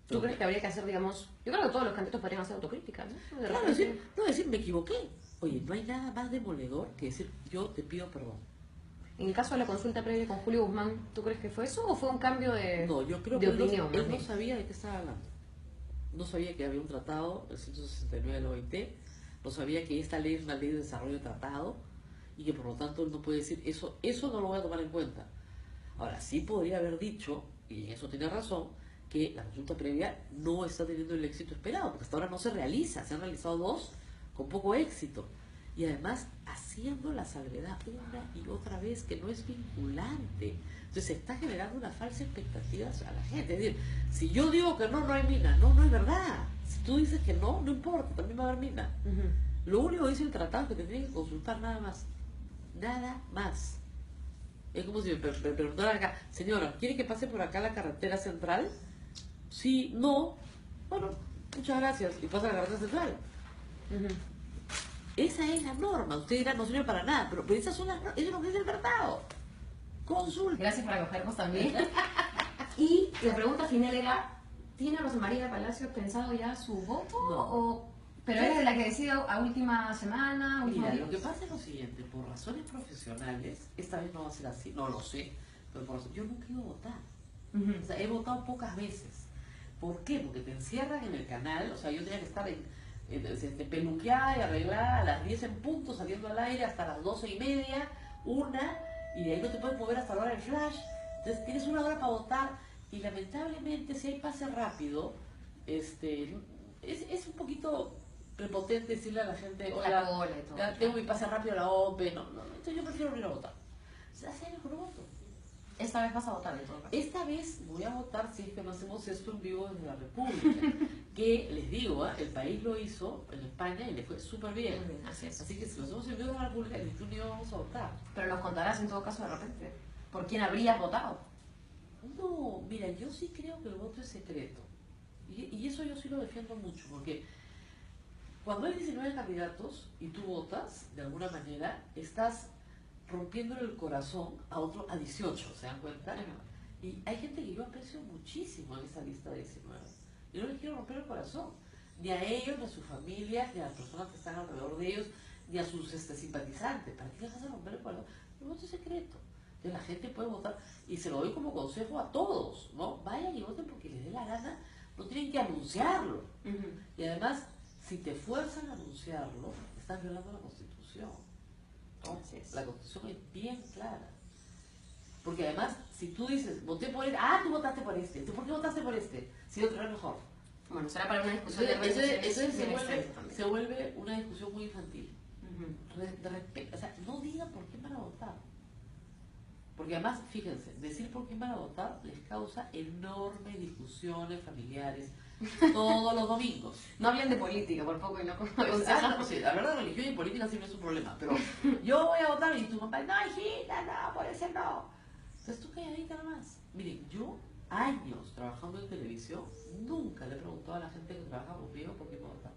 ¿Tú crees que habría que hacer, digamos, yo creo que todos los candidatos podrían hacer autocrítica, ¿no? De Claro, repente- decir, me equivoqué. Oye, no hay nada más demoledor que decir, yo te pido perdón. En el caso de la consulta previa con Julio Guzmán, ¿tú crees que fue eso o fue un cambio No, yo creo de que opinión? él más no bien? sabía de qué estaba hablando. No sabía que había un tratado, el 169 de la OIT, no sabía que esta ley es una ley de desarrollo de tratado y que por lo tanto él no puede decir, eso no lo voy a tomar en cuenta. Ahora, sí podría haber dicho, y en eso tiene razón, que la consulta previa no está teniendo el éxito esperado, porque hasta ahora no se realiza, se han realizado 2 con poco éxito. Y además haciendo la salvedad una y otra vez que no es vinculante. Entonces se está generando una falsa expectativa a la gente. Es decir, si yo digo que no hay mina, no es verdad. Si tú dices que no importa, también va a haber mina. Ujú. Lo único que dice el tratado es que te tienen que consultar nada más. Nada más. Es como si me preguntaran acá, señora, ¿quiere que pase por acá la carretera central? Sí, no. Bueno, muchas gracias. Y pasa la carretera central. Ujú. Esa es la norma. Usted dirá, no sirve para nada, pero esas son las normas. Eso es lo que dice el tratado. Consulta. Gracias por acogernos también. Y la pregunta final era, ¿tiene Rosa María Palacios pensado ya su voto? No. Pero es de la que decide a última semana, último Mira, día. lo que pasa es lo siguiente, por razones profesionales, esta vez no va a ser así, no lo sé, pero yo nunca he ido a votar. Ujú. O sea, he votado pocas veces, ¿Por qué? Porque te encierran en el canal, o sea, yo tenía que estar peluqueada y arreglada a las 10 en punto, saliendo al aire hasta las 12:30, y de ahí no te puedes mover hasta la hora del flash. Entonces tienes una hora para votar, y lamentablemente si hay pase rápido, es un poquito prepotente decirle a la gente, La hola, cola y todo, ya tengo mi pase rápido a la OPE, no, entonces yo prefiero ir a votar. O sea, hace años que no voto. Esta vez vas a votar en todo caso. Esta vez voy a votar si es que no hacemos esto en vivo desde la República. Que les digo, el país lo hizo en España y le fue súper bien. Muy bien, así es. Así que si lo hacemos en vivo desde la República, ni tú ni yo vamos a votar. Pero nos contarás en todo caso de repente. ¿Por quién habrías votado? No, mira, yo sí creo que el voto es secreto. Y eso yo sí lo defiendo mucho, porque cuando hay 19 candidatos y tú votas, de alguna manera, estás rompiéndole el corazón a otro, a 18, ¿se dan cuenta? Y hay gente que yo aprecio muchísimo en esa lista de 19. Y no les quiero romper el corazón, ni a ellos, ni a sus familias, ni a las personas que están alrededor de ellos, ni a sus simpatizantes. ¿Para qué les vas a romper el corazón? El voto es secreto. Entonces la gente puede votar, y se lo doy como consejo a todos, ¿no? Vayan y voten porque les dé la gana, no tienen que anunciarlo. Y además, si te fuerzan a anunciarlo, estás violando la Constitución. ¿No? La Constitución es bien clara. Porque además, si tú dices, voté por él, tú votaste por este, ¿tú por qué votaste por este? Si otro era mejor. Bueno, será para una discusión de Eso se vuelve una discusión muy infantil. O sea, no digan por qué van a votar. Porque además, fíjense, decir por qué van a votar les causa enormes discusiones familiares todos los domingos. No hablen de política, por poco, y no como Sí, hablar de religión y política siempre es un problema, pero yo voy a votar y tu papá, no, hijita, no, por ese no. Entonces tú calladita nomás. Miren, yo años trabajando en televisión, nunca le he preguntado a la gente que trabaja conmigo por qué va a votar.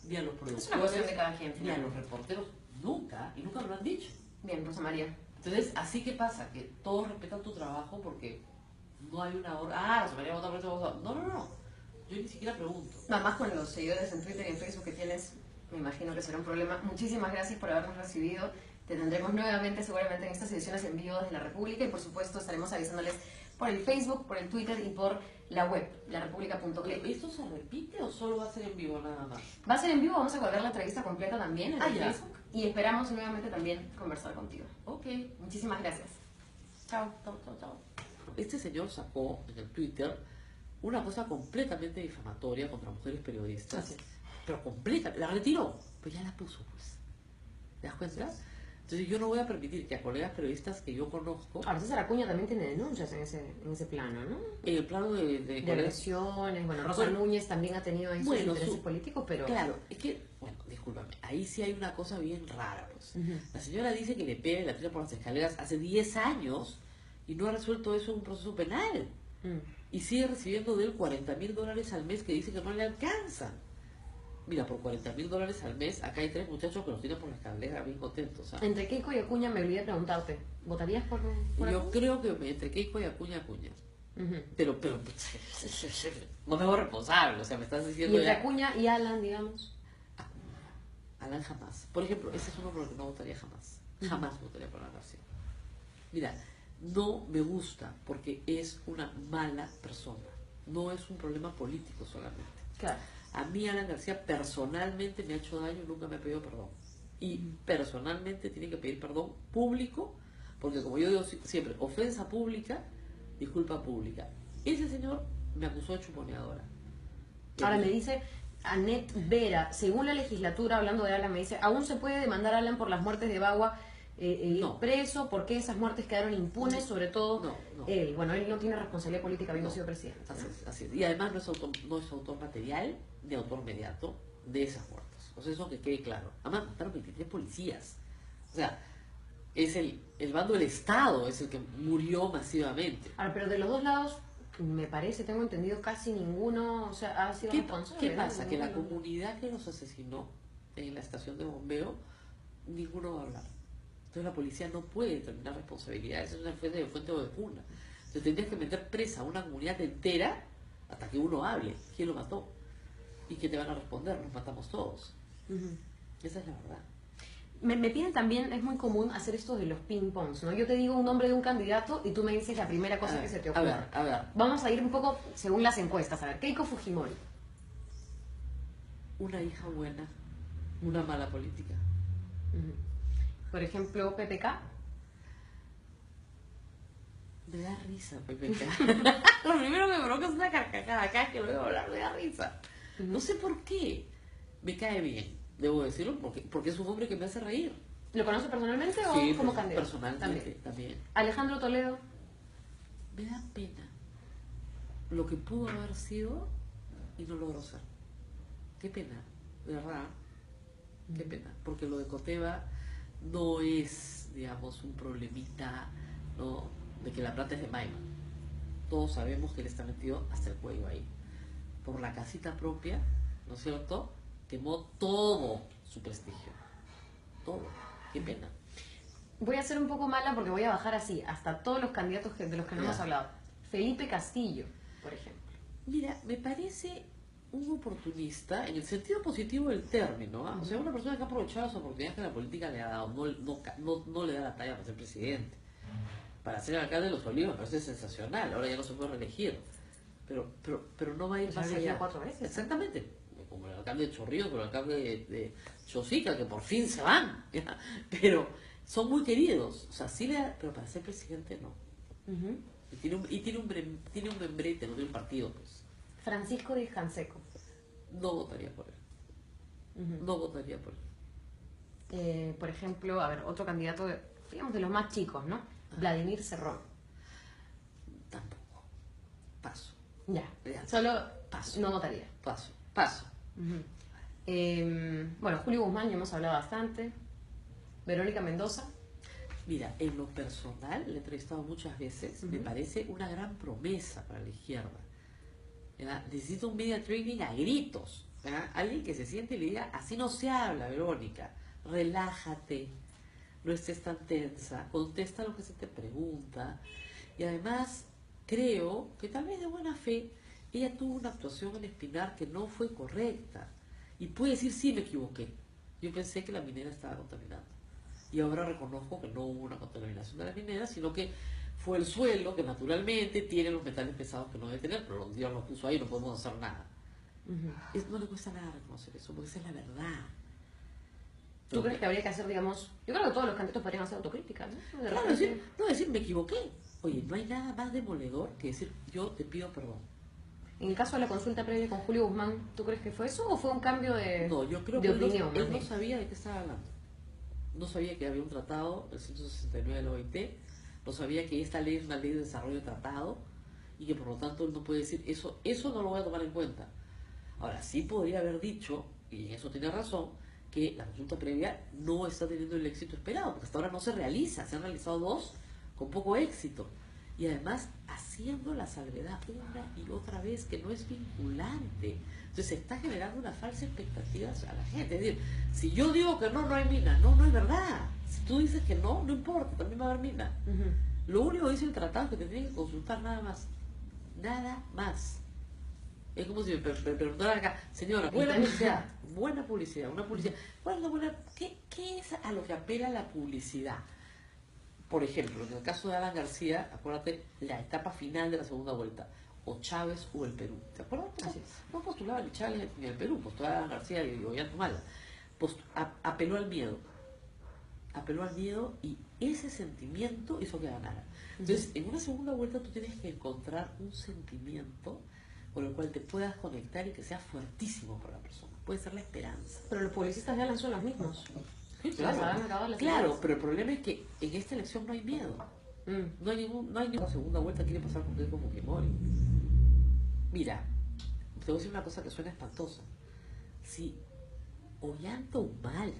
Ni a los es una cuestión productores, de cada quien, ni a los reporteros, nunca, y nunca me lo han dicho. Bien, Rosa María. Entonces, así que pasa, que todos respetan tu trabajo porque no hay una hora, Rosa María vota por eso, vota. No. Yo ni siquiera pregunto. Nada más con los seguidores en Twitter y en Facebook que tienes, me imagino que será un problema. Muchísimas gracias por habernos recibido. Te tendremos nuevamente seguramente en estas ediciones en vivo desde la República, y por supuesto estaremos avisándoles por el Facebook, por el Twitter y por la web, larepublica.com. ¿Esto se repite o solo va a ser en vivo nada más? Va a ser en vivo, vamos a colgar la entrevista completa también en el ya. Facebook, y esperamos nuevamente también conversar contigo. Ok. Muchísimas gracias. Chao. Chao. Este señor sacó en el Twitter una cosa completamente difamatoria contra mujeres periodistas. Así es. Pero completa, la retiró, pues ya la puso, pues. ¿Te das cuenta? Entonces yo no voy a permitir que a colegas periodistas que yo conozco, Ahora, César Acuña también tiene denuncias en ese plano, ¿no? en el plano de De colegas. agresiones, bueno, Rosa Bueno, Núñez también ha tenido ahí sus bueno, intereses políticos, pero... Claro, es que, bueno, discúlpame, ahí sí hay una cosa bien rara, pues. La señora dice que le pega y la tira por las escaleras hace 10 años y no ha resuelto eso en un proceso penal. Y sigue recibiendo de él $40,000 al mes que dice que no le alcanzan. Mira, por $40,000 al mes, acá hay 3 muchachos que los tienen por la escalera bien contentos. ¿Sabes? Entre Keiko y Acuña me olvidé de preguntarte, ¿votarías por Yo Acuña? creo que entre Keiko y Acuña. Pero, no me hago responsable, o sea, me estás Y diciendo entre ya... Acuña y Alan, digamos. Alan jamás. Por ejemplo, ese es uno por el que no votaría jamás. Jamás votaría por Alan García. Mira, no me gusta porque es una mala persona. No es un problema político solamente. Claro. A mí Alan García personalmente me ha hecho daño y nunca me ha pedido perdón. Y personalmente tiene que pedir perdón público, porque como yo digo siempre, ofensa pública, disculpa pública. Ese señor me acusó de chuponeadora. Ahora me dice Anet Vera, según la legislatura, hablando de Alan, me dice, aún se puede demandar a Alan por las muertes de Bagua, No. preso, porque esas muertes quedaron impunes, sobre todo No. él. Bueno, él no tiene responsabilidad política habiendo sido presidente. ¿no? Así es. Y además no es autor material ni autor mediato de esas muertes. O sea, eso que quede claro. Además, mataron 23 policías. O sea, es el bando del Estado es el que murió masivamente. Ahora, pero de los dos lados, me parece, tengo entendido, casi ninguno, o sea, ha sido responsable. ¿Qué ¿no? pasa? Que la Ninguno. comunidad que los asesinó en la estación de bombeo, ninguno va a hablar. Entonces la policía no puede determinar responsabilidades, es una fuente de cuna. Entonces tendrías que meter presa a una comunidad entera hasta que uno hable quién lo mató. Y que te van a responder, nos matamos todos. Esa es la verdad. Me piden también, es muy común hacer esto de los ping-pongs, ¿no? Yo te digo un nombre de un candidato y tú me dices la primera cosa que se te ocurre. A ver. Vamos a ir un poco según las encuestas. A ver, Keiko Fujimori. Una hija buena, una mala política. Por ejemplo, PPK. Me da risa, PPK. Lo primero que me provoca es una carcajada. Cada vez que lo veo hablar me da risa. No sé por qué. Me cae bien, debo decirlo, porque es un hombre que me hace reír. ¿Lo conoce personalmente o Sí, como candidato? personalmente también. Alejandro Toledo. Me da pena lo que pudo haber sido y no logró ser. Qué pena, de verdad. Qué pena, porque lo de Coteva no es, digamos, un problemita, ¿no?, de que la plata es de Maima. Todos sabemos que él está metido hasta el cuello ahí. Por la casita propia, ¿no es cierto?, quemó todo su prestigio. Todo. Qué pena. Voy a ser un poco mala porque voy a bajar así, hasta todos los candidatos de los que no hemos hablado. Felipe Castillo, por ejemplo. Mira, me parece un oportunista en el sentido positivo del término, ¿ah? O sea, una persona que ha aprovechado las oportunidades que la política le ha dado, no le da la talla para ser presidente. Para ser alcalde de Los Olivos me parece sensacional, ahora ya no se puede reelegir. Pero no va a ir Pues más ha elegido allá. 4 veces. Exactamente. Como el alcalde de Chorrillos, como el alcalde de Chosica, que por fin se van. ¿Ya? Pero son muy queridos. O sea, sí pero para ser presidente no. Tiene un membrete, no tiene un partido, pues. Francisco Díaz Canseco. No votaría por él. No votaría por él. Por ejemplo, a ver, otro candidato, digamos, de los más chicos, ¿no? Vladimir Cerrón. Tampoco. Paso. Ya. Ya. Solo Paso. no votaría. Paso. Bueno, Julio Guzmán ya hemos hablado bastante. Verónica Mendoza. Mira, en lo personal, le he entrevistado muchas veces, me parece una gran promesa para la izquierda. ¿Verdad? Necesita un media training a gritos. ¿Verdad? Alguien que se siente y le diga, así no se habla, Verónica. Relájate, no estés tan tensa, contesta lo que se te pregunta. Y además, creo que tal vez de buena fe, ella tuvo una actuación en Espinar que no fue correcta. Y puede decir, sí, me equivoqué. Yo pensé que la minera estaba contaminando. Y ahora reconozco que no hubo una contaminación de la minera, sino que fue el suelo que naturalmente tiene los metales pesados que no debe tener, pero Dios los puso ahí, no podemos hacer nada. No le cuesta nada reconocer eso, porque esa es la verdad. ¿Tú crees que habría que hacer, digamos, yo creo que todos los candidatos podrían hacer autocrítica, ¿no? De Claro, repente- decir, me equivoqué. Oye, no hay nada más demoledor que decir, yo te pido perdón. En el caso de la consulta previa con Julio Guzmán, ¿tú crees que fue eso o fue un cambio de, No, yo creo de que opinión? él más no bien? sabía de qué estaba hablando. No sabía que había un tratado, el 169 de la OIT, no sabía que esta ley es una ley de desarrollo de tratado y que por lo tanto él no puede decir, eso no lo voy a tomar en cuenta. Ahora, sí podría haber dicho, y en eso tiene razón, que la consulta previa no está teniendo el éxito esperado, porque hasta ahora no se realiza, se han realizado 2 con poco éxito. Y además haciendo la salvedad una y otra vez que no es vinculante. Entonces se está generando una falsa expectativa a la gente. Es decir, si yo digo que no hay mina, no es verdad. Si tú dices que no importa, también va a haber mina. Lo único que dice el tratado es que te tienen que consultar nada más. Nada más. Es como si me preguntaran acá, señora, buena publicidad, una publicidad. ¿Qué es a lo que apela la publicidad? Por ejemplo, en el caso de Alan García, acuérdate, la etapa final de la segunda vuelta, o Chávez o el Perú. ¿Te acuerdas? No postulaba ni Chávez ni el Perú, postulaba Alan García y Ollanta apeló al miedo. Apeló al miedo y ese sentimiento hizo que ganara. Entonces, en una segunda vuelta tú tienes que encontrar un sentimiento con el cual te puedas conectar y que sea fuertísimo para la persona. Puede ser la esperanza. Pero los publicistas de Alan son los mismos. Sí, Claro, han acabado las claro, ideas. pero el problema es que en esta elección no hay miedo. No hay ninguna segunda vuelta quiere pasar con Keiko Fujimori. Mira, te voy a decir una cosa que suena espantosa. Si Ollanta Humala,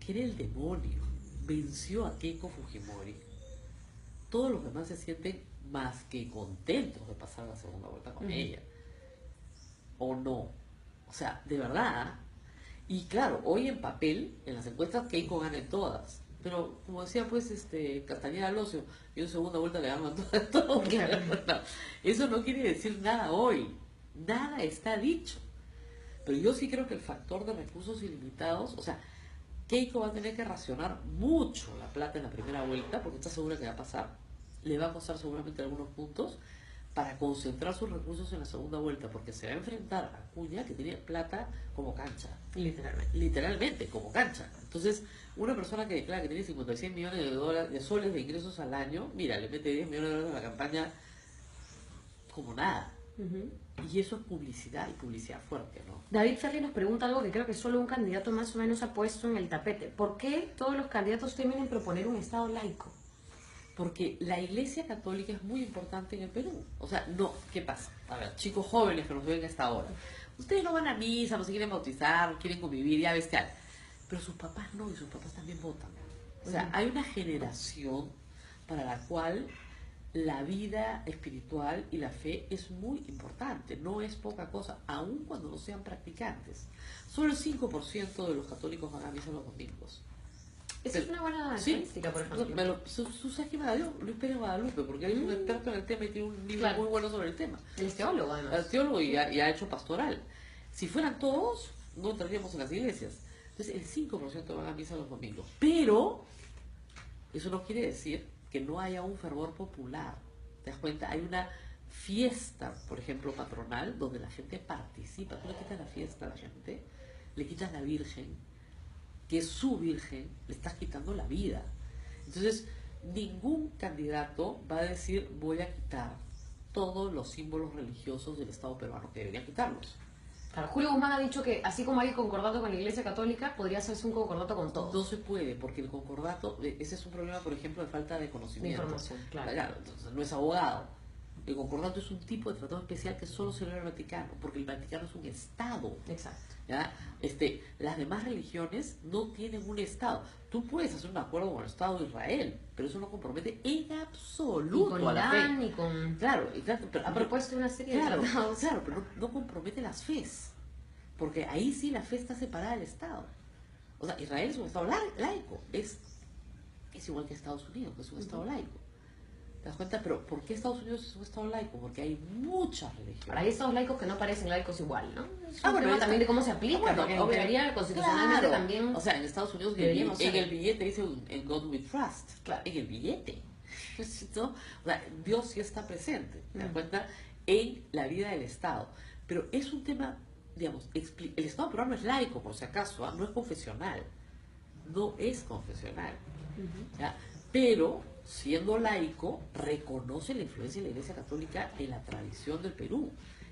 que era el demonio, venció a Keiko Fujimori, todos los demás se sienten más que contentos de pasar la segunda vuelta con ella. ¿O no? O sea, de verdad. Y claro, hoy en papel, en las encuestas, Keiko gana en todas. Pero, como decía pues Castañeda Alonso, yo en segunda vuelta le ganan a todos. No, eso no quiere decir nada hoy. Nada está dicho. Pero yo sí creo que el factor de recursos ilimitados, o sea, Keiko va a tener que racionar mucho la plata en la primera vuelta, porque está segura que va a pasar. Le va a costar seguramente algunos puntos para concentrar sus recursos en la segunda vuelta, porque se va a enfrentar a Acuña, que tiene plata como cancha. Literalmente. Literalmente, como cancha. Entonces, una persona que declara que tiene 56 millones de soles de ingresos al año, mira, le mete 10 millones de dólares a la campaña como nada. Y eso es publicidad, y publicidad fuerte, ¿no? David Ferri nos pregunta algo que creo que solo un candidato más o menos ha puesto en el tapete. ¿Por qué todos los candidatos temen en proponer un Estado laico? Porque la Iglesia Católica es muy importante en el Perú. O sea, no, ¿qué pasa? A ver, chicos jóvenes que nos ven a esta hora. Ustedes no van a misa, no se quieren bautizar, quieren convivir, ya bestial. Pero sus papás no, y sus papás también votan. O sea, hay una generación para la cual la vida espiritual y la fe es muy importante, no es poca cosa, aun cuando no sean practicantes. Solo el 5% de los católicos van a misa los domingos. Esa es una buena estadística, por ejemplo. ¿Sabes quién me la dio? Luis Pérez Guadalupe, porque él es un experto en el tema y tiene un libro muy bueno sobre el tema. Él es teólogo, además. Es teólogo y ha hecho pastoral. Si fueran todos, no entraríamos en las iglesias. Entonces, el 5% van a misa los domingos. Pero, eso no quiere decir que no haya un fervor popular. ¿Te das cuenta? Hay una fiesta, por ejemplo, patronal, donde la gente participa. Tú le quitas la fiesta a la gente, le quitas la Virgen, que es su Virgen, le estás quitando la vida. Entonces, ningún candidato va a decir, voy a quitar todos los símbolos religiosos del Estado peruano, que deberían quitarlos. Claro, Julio Guzmán ha dicho que así como hay concordato con la Iglesia Católica, podría hacerse un concordato con todos. No se puede, porque el concordato, ese es un problema, por ejemplo, de falta de conocimiento. De información, claro. Entonces, no es abogado. El concordato es un tipo de tratado especial que solo celebra el Vaticano, porque el Vaticano es un Estado. Exacto. ¿Ya? Las demás religiones no tienen un Estado. Tú puedes hacer un acuerdo con el Estado de Israel, pero eso no compromete en absoluto con a la Irán, fe. ni con... Claro, pero, ha propuesto una serie de claro, tratados. claro, pero no compromete las fes, porque ahí sí la fe está separada del Estado. O sea, Israel es un Estado laico, es igual que Estados Unidos, que es un Estado laico. ¿Te das cuenta? Pero ¿por qué Estados Unidos es un Estado laico? Porque hay muchas religiones. Ahora, hay estados laicos que no parecen laicos igual, ¿no? Es bueno, tema también de cómo se aplica, bueno, porque en teoría constitucionalmente claro. también... O sea, en Estados Unidos deberíamos en ser. el billete dice en God we trust. Claro. En el billete. ¿No? O sea, Dios sí está presente, ¿te das cuenta? En la vida del Estado. Pero es un tema, digamos, el Estado peruano es laico, por si acaso, no es confesional. No es confesional. ¿Ya? Pero, siendo laico, reconoce la influencia de la Iglesia Católica en la tradición del Perú.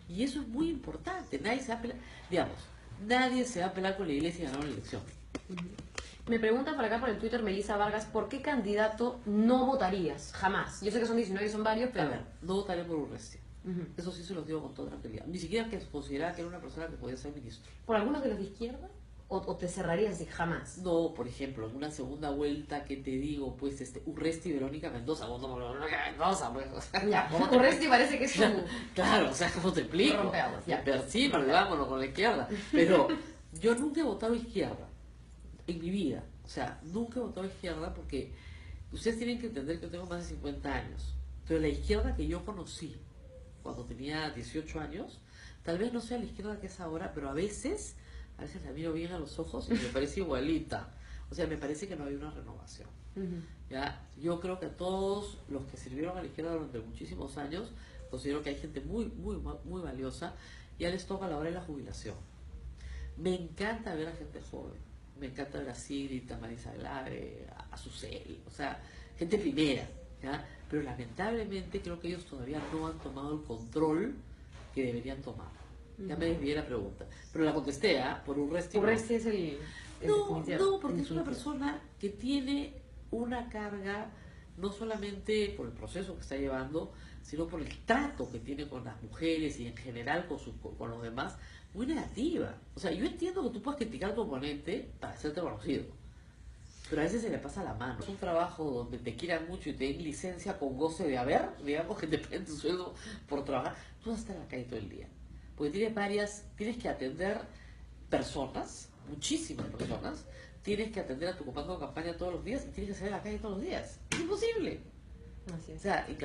Y eso es muy importante. Nadie se va a pelear, digamos, nadie se va a pelear con la Iglesia y ganar una elección. Me pregunta por acá por el Twitter Melissa Vargas, ¿por qué candidato no votarías? Jamás. Yo sé que son 19 y son varios, pero... A ver, no votaré por Urresti. Eso sí se los digo con toda tranquilidad. Ni siquiera que consideraba que era una persona que podía ser ministro. ¿Por algunos de los de izquierda? ¿O te cerrarías así? Jamás. No, por ejemplo, en una segunda vuelta que te digo, pues, Urresti y Verónica Mendoza, voto por Verónica Mendoza, pues. O sea, Ya, Urresti parece que es su... Claro, o sea, ¿cómo te explico? Rompeaguas, ya. Sí, pero vámonos con la izquierda. Pero yo nunca he votado izquierda en mi vida. O sea, nunca he votado izquierda porque ustedes tienen que entender que yo tengo más de 50 años. Pero la izquierda que yo conocí cuando tenía 18 años, tal vez no sea la izquierda que es ahora, pero a veces la miro bien a los ojos y me parece igualita. O sea, me parece que no hay una renovación. ¿Ya? Yo creo que a todos los que sirvieron a la izquierda durante muchísimos años, considero que hay gente muy, muy, muy valiosa, y ya les toca la hora de la jubilación. Me encanta ver a gente joven. Me encanta ver a Sigrid, a Marisa Glave, a Susel, o sea, gente primera, ¿ya? Pero lamentablemente creo que ellos todavía no han tomado el control que deberían tomar. Ya me desvié la pregunta, pero la contesté, por Urresti. Urresti es el No, porque es una persona que tiene una carga, no solamente por el proceso que está llevando, sino por el trato que tiene con las mujeres y en general con los demás, muy negativa. O sea, yo entiendo que tú puedas criticar a tu oponente para hacerte conocido, pero a veces se le pasa la mano. Es un trabajo donde te quieran mucho y te den licencia con goce de haber, digamos, que te paguen tu sueldo por trabajar. Tú vas a estar en la calle todo el día, porque tienes que atender personas, muchísimas personas, tienes que atender a tu comando de campaña todos los días y tienes que salir a la calle todos los días. Es imposible. Así O es. sea, la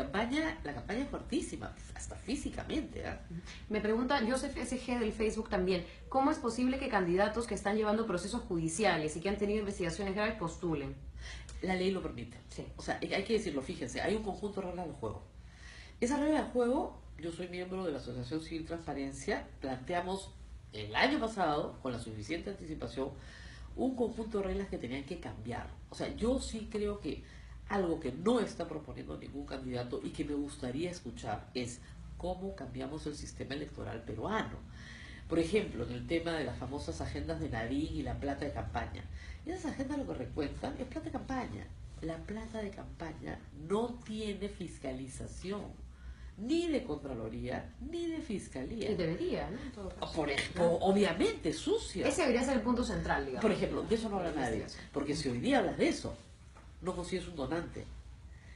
campaña es fuertísima, hasta físicamente, ¿ah? Me pregunta Joseph SG del Facebook también, ¿cómo es posible que candidatos que están llevando procesos judiciales y que han tenido investigaciones graves postulen? La ley lo permite. Sí. O sea, hay que decirlo, fíjense, hay un conjunto de reglas del juego. Esa regla del juego, yo soy miembro de la Asociación Civil Transparencia, planteamos el año pasado, con la suficiente anticipación, un conjunto de reglas que tenían que cambiar. O sea, yo sí creo que algo que no está proponiendo ningún candidato y que me gustaría escuchar es cómo cambiamos el sistema electoral peruano. Por ejemplo, en el tema de las famosas agendas de Nadine y la plata de campaña. Esas agendas lo que recuentan es plata de campaña. La plata de campaña no tiene fiscalización, ni de Contraloría, ni de Fiscalía. Y debería, ¿no? En todo caso. Por ejemplo, obviamente sucia. Ese debería ser el punto central, digamos. Por ejemplo, de eso no habla La nadie, investigación. porque si hoy día hablas de eso, no consigues un donante.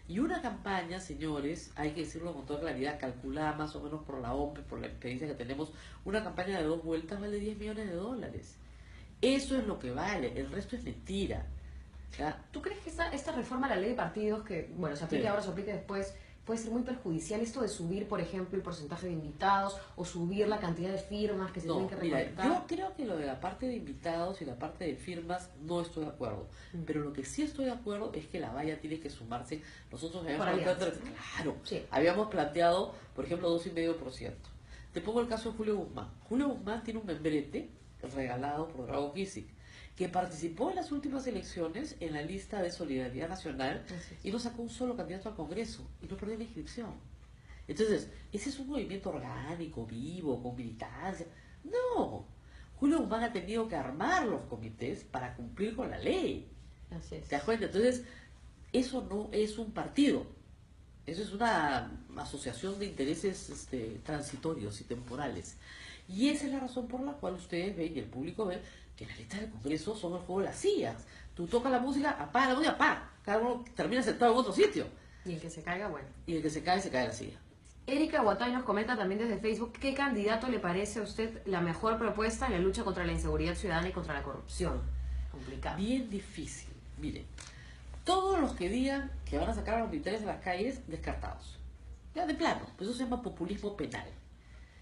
Y una campaña, señores, hay que decirlo con toda claridad, calculada más o menos por la OMPE, por la experiencia que tenemos, una campaña de 2 vueltas vale 10 millones de dólares. Eso es lo que vale, el resto es mentira. ¿Ya? ¿Tú crees que esta reforma a la ley de partidos, que bueno, se aplique Sí. ahora, se aplique después, puede ser muy perjudicial esto de subir, por ejemplo, el porcentaje de invitados o subir la cantidad de firmas que se No, tienen que mira, recolectar? yo creo que lo de la parte de invitados y la parte de firmas no estoy de acuerdo. Pero lo que sí estoy de acuerdo es que la valla tiene que sumarse. Nosotros habíamos Por alianza. planteado, claro, Sí. habíamos planteado, por ejemplo, 2,5%. Te pongo el caso de Julio Guzmán. Julio Guzmán tiene un membrete regalado por Drago Kisic, que participó en las últimas elecciones en la lista de Solidaridad Nacional Así es. y no sacó un solo candidato al Congreso y no perdió la inscripción. Entonces, ese es un movimiento orgánico, vivo, con militancia. No, Julio Guzmán ha tenido que armar los comités para cumplir con la ley. Así es. ¿Te das cuenta? Entonces, eso no es un partido. Eso es una asociación de intereses transitorios y temporales. Y esa es la razón por la cual ustedes ven y el público ve que las listas del Congreso son el juego de las sillas. Tú tocas la música, apaga la música, apaga. Cada uno termina sentado en otro sitio. Y el que se caiga, bueno. Y el que se cae de la silla. Erika Guatay nos comenta también desde Facebook, ¿qué candidato le parece a usted la mejor propuesta en la lucha contra la inseguridad ciudadana y contra la corrupción? Complicado. Bien difícil. Miren, todos los que digan que van a sacar a los militares a las calles, descartados. Ya de plano, pues eso se llama populismo penal.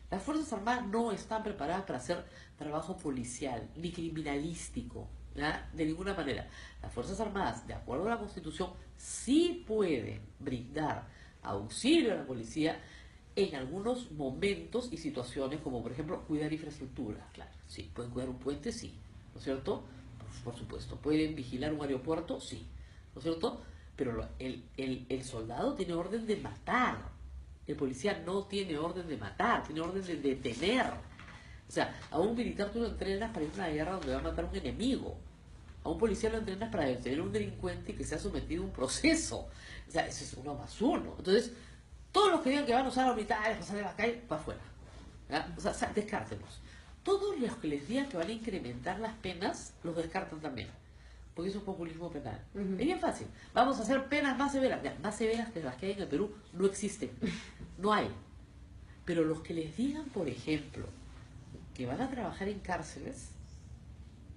Las Fuerzas Armadas no están preparadas para hacer trabajo policial ni criminalístico, ¿ya? De ninguna manera. Las Fuerzas Armadas, de acuerdo a la Constitución, sí pueden brindar auxilio a la policía en algunos momentos y situaciones, como por ejemplo cuidar infraestructura. Claro, sí, pueden cuidar un puente, sí, ¿no es cierto? Por supuesto. ¿Pueden vigilar un aeropuerto? Sí, ¿no es cierto? Pero el soldado tiene orden de matar. El policía no tiene orden de matar, tiene orden de detener. O sea, a un militar tú lo entrenas para ir a una guerra donde va a matar a un enemigo. A un policía lo entrenas para detener a un delincuente que se ha sometido a un proceso. O sea, eso es 1 más 1. Entonces, todos los que digan que van a usar a los militares para salir a la calle, para afuera. ¿Ya? O sea, descártelos. Todos los que les digan que van a incrementar las penas, los descartan también. Porque eso es populismo penal. Es bien fácil. Vamos a hacer penas más severas. Ya, más severas que las que hay en el Perú no existen. No hay. Pero los que les digan, por ejemplo, que van a trabajar en cárceles,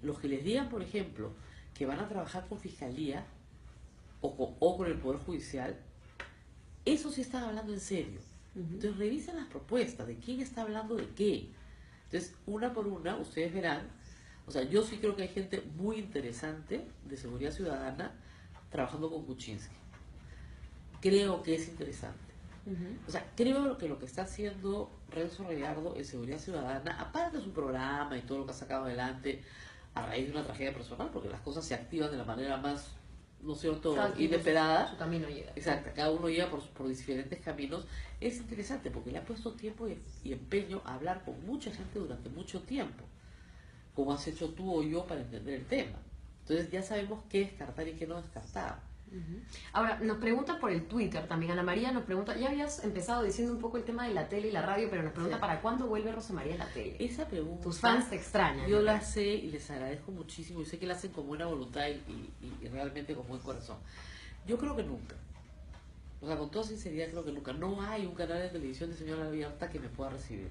los que les digan, por ejemplo, que van a trabajar con fiscalía o con el Poder Judicial, eso sí están hablando en serio. Entonces revisen las propuestas de quién está hablando de qué. Entonces, una por una, ustedes verán. O sea, yo sí creo que hay gente muy interesante de seguridad ciudadana trabajando con Kuczynski. Creo que es interesante. O sea, creo que lo que está haciendo Renzo Regardo en seguridad ciudadana, aparte de su programa y todo lo que ha sacado adelante a raíz de una tragedia personal, porque las cosas se activan de la manera más, ¿no es cierto?, inesperada. Su camino llega. Exacto, cada uno llega por diferentes caminos. Es interesante porque le ha puesto tiempo y empeño a hablar con mucha gente durante mucho tiempo, como has hecho tú o yo para entender el tema. Entonces ya sabemos qué descartar y qué no descartar. Ahora, nos pregunta por el Twitter también. Ana María nos pregunta, ya habías empezado diciendo un poco el tema de la tele y la radio, pero nos pregunta Sí. ¿para cuándo vuelve Rosa María a la tele? Esa pregunta, Tus fans te extrañan. yo la sé y les agradezco muchísimo. Yo sé que la hacen con buena voluntad y realmente con buen corazón. Yo creo que nunca. O sea, con toda sinceridad creo que nunca. No hay un canal de televisión de señal abierta que me pueda recibir.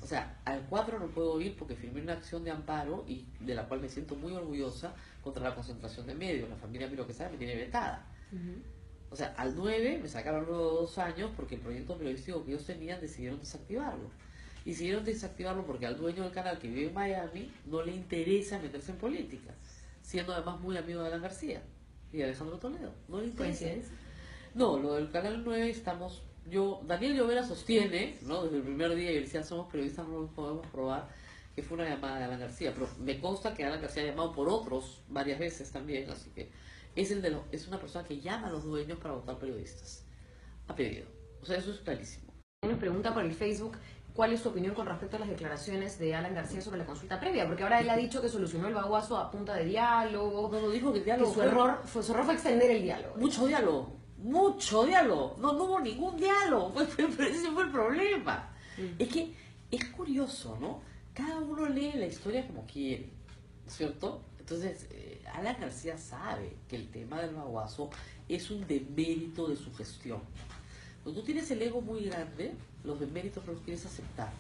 O sea, al 4 no puedo ir porque firmé una acción de amparo y de la cual me siento muy orgullosa contra la concentración de medios. La familia, a mí lo que sabe, me tiene vetada. O sea, al 9 me sacaron luego 2 años porque el proyecto periodístico que ellos tenían decidieron desactivarlo. Y decidieron desactivarlo porque al dueño del canal que vive en Miami no le interesa meterse en política, siendo además muy amigo de Alan García y de Alejandro Toledo. No le interesa. ¿Coincidencia? No, lo del canal 9 estamos... Daniel Llovera sostiene, ¿no? Desde el primer día, y él decía, somos periodistas, no lo podemos probar, que fue una llamada de Alan García. Pero me consta que Alan García ha llamado por otros varias veces también, así que es una persona que llama a los dueños para votar periodistas. Ha pedido. O sea, eso es clarísimo. Nos pregunta por el Facebook cuál es su opinión con respecto a las declaraciones de Alan García sobre la consulta previa, porque ahora él ha dicho que solucionó el baguazo a punta de diálogo. No, dijo que el diálogo que su error fue extender el diálogo. Mucho diálogo. Mucho diálogo. No hubo ningún diálogo. Pero ese fue el problema. Es que es curioso, ¿no? Cada uno lee la historia como quiere, ¿cierto? Entonces, Alan García sabe que el tema del baguazo es un demérito de su gestión. Cuando tú tienes el ego muy grande, los deméritos no los quieres aceptar.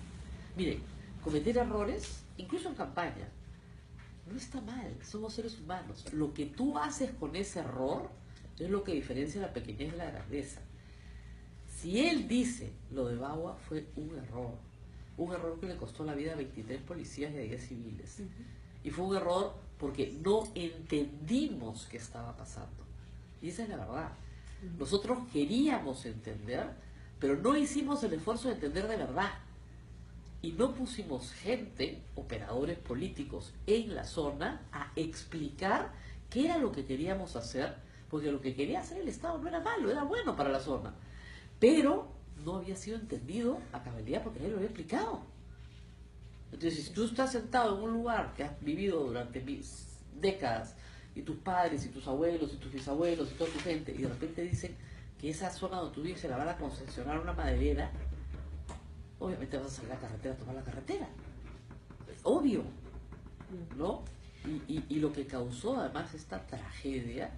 Mire, cometer errores, incluso en campaña, no está mal, somos seres humanos. Lo que tú haces con ese error es lo que diferencia la pequeñez de la grandeza. Si él dice lo de Bagua fue un error que le costó la vida a 23 policías y a 10 civiles. Y fue un error porque no entendimos qué estaba pasando. Y esa es la verdad. Nosotros queríamos entender, pero no hicimos el esfuerzo de entender de verdad. Y no pusimos gente, operadores políticos en la zona, a explicar qué era lo que queríamos hacer, porque lo que quería hacer el Estado no era malo, era bueno para la zona. Pero no había sido entendido a cabalidad porque nadie lo había explicado. Entonces, si tú estás sentado en un lugar que has vivido durante décadas, y tus padres, y tus abuelos, y tus bisabuelos, y toda tu gente, y de repente dicen que esa zona donde tú vives se la van a concesionar una maderera, obviamente vas a salir a la carretera a tomar la carretera. Es obvio, ¿no? Y lo que causó además esta tragedia,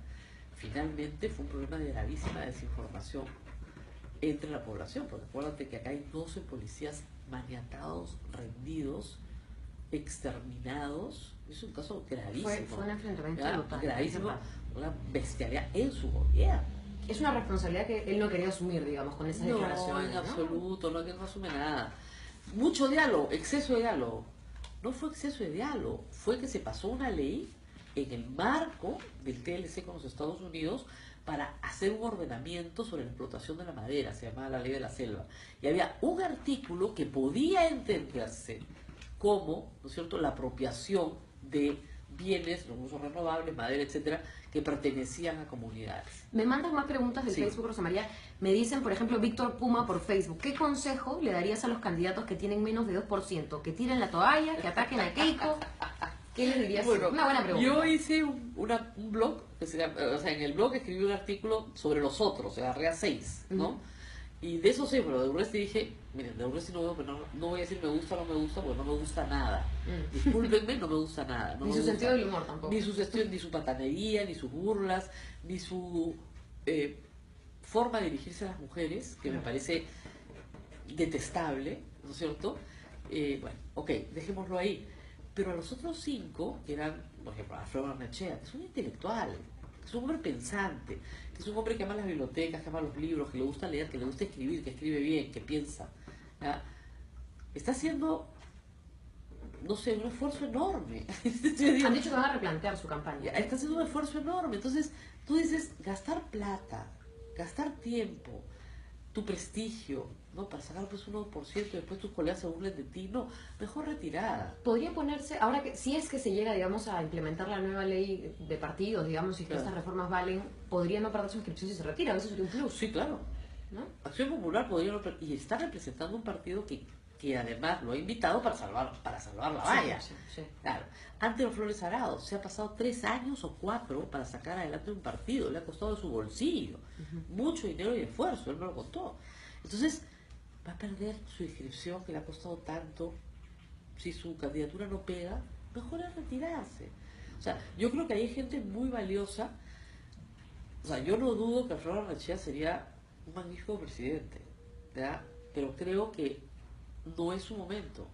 finalmente fue un problema de gravísima desinformación entre la población, porque acuérdate que acá hay 12 policías maniatados, rendidos, exterminados. Es un caso gravísimo. Fue un enfrentamiento brutal. Gravísimo, una bestialidad en su gobierno. Es una responsabilidad que él no quería asumir, digamos, con esas declaraciones. En absoluto, que no asume nada. Mucho diálogo, exceso de diálogo. No fue exceso de diálogo, fue que se pasó una ley en el marco del TLC con los Estados Unidos para hacer un ordenamiento sobre la explotación de la madera, se llamaba la ley de la selva. Y había un artículo que podía entenderse como, ¿no es cierto?, la apropiación de bienes, recursos renovables, madera, etcétera, que pertenecían a comunidades. Me mandan más preguntas del Facebook, Rosa María. Me dicen, por ejemplo, Víctor Puma por Facebook, ¿qué consejo le darías a los candidatos que tienen menos de 2%? ¿Que tiren la toalla? ¿Que ataquen a Keiko? ¿Qué les dirías? Bueno, una buena pregunta. Yo hice un blog, en el blog escribí un artículo sobre los otros, agarré a 6, ¿no? Y de esos 6, pero de Urresti dije, miren, de Urresti no voy a decir me gusta o no me gusta, porque no me gusta nada. Discúlpenme, no me gusta nada. Ni su sentido del humor tampoco. Ni su patanería, ni sus burlas, ni su forma de dirigirse a las mujeres, que me parece detestable, ¿no es cierto? Bueno, ok, dejémoslo ahí. Pero a los otros 5, que eran, por ejemplo, Alfredo Barnechea, que es un intelectual, que es un hombre pensante, que es un hombre que ama las bibliotecas, que ama los libros, que le gusta leer, que le gusta escribir, que escribe bien, que piensa, ¿ya? Está haciendo, no sé, un esfuerzo enorme. Han dicho que van a replantear su campaña. Está haciendo un esfuerzo enorme. Entonces, tú dices, gastar plata, gastar tiempo, tu prestigio, ¿no? Para sacar pues un 1% y después tus colegas se burlen de ti, no, mejor retirada. Podría ponerse, ahora que si es que se llega, digamos, a implementar la nueva ley de partidos, digamos, y que estas reformas valen, podría no perder su inscripción si se retira, a veces sería un plus. Sí, claro. ¿No? Acción Popular podría no y está representando un partido que además lo ha invitado para salvar la valla. Sí. Claro. Ante los Flores Arado se ha pasado 3 años o 4 para sacar adelante un partido, le ha costado de su bolsillo mucho dinero y esfuerzo, él me lo contó. Entonces va a perder su inscripción que le ha costado tanto. Si su candidatura no pega, mejor es retirarse. O sea, yo creo que hay gente muy valiosa. O sea, yo no dudo que Alfredo Barnechea sería un magnífico presidente, ¿verdad? Pero creo que no es su momento.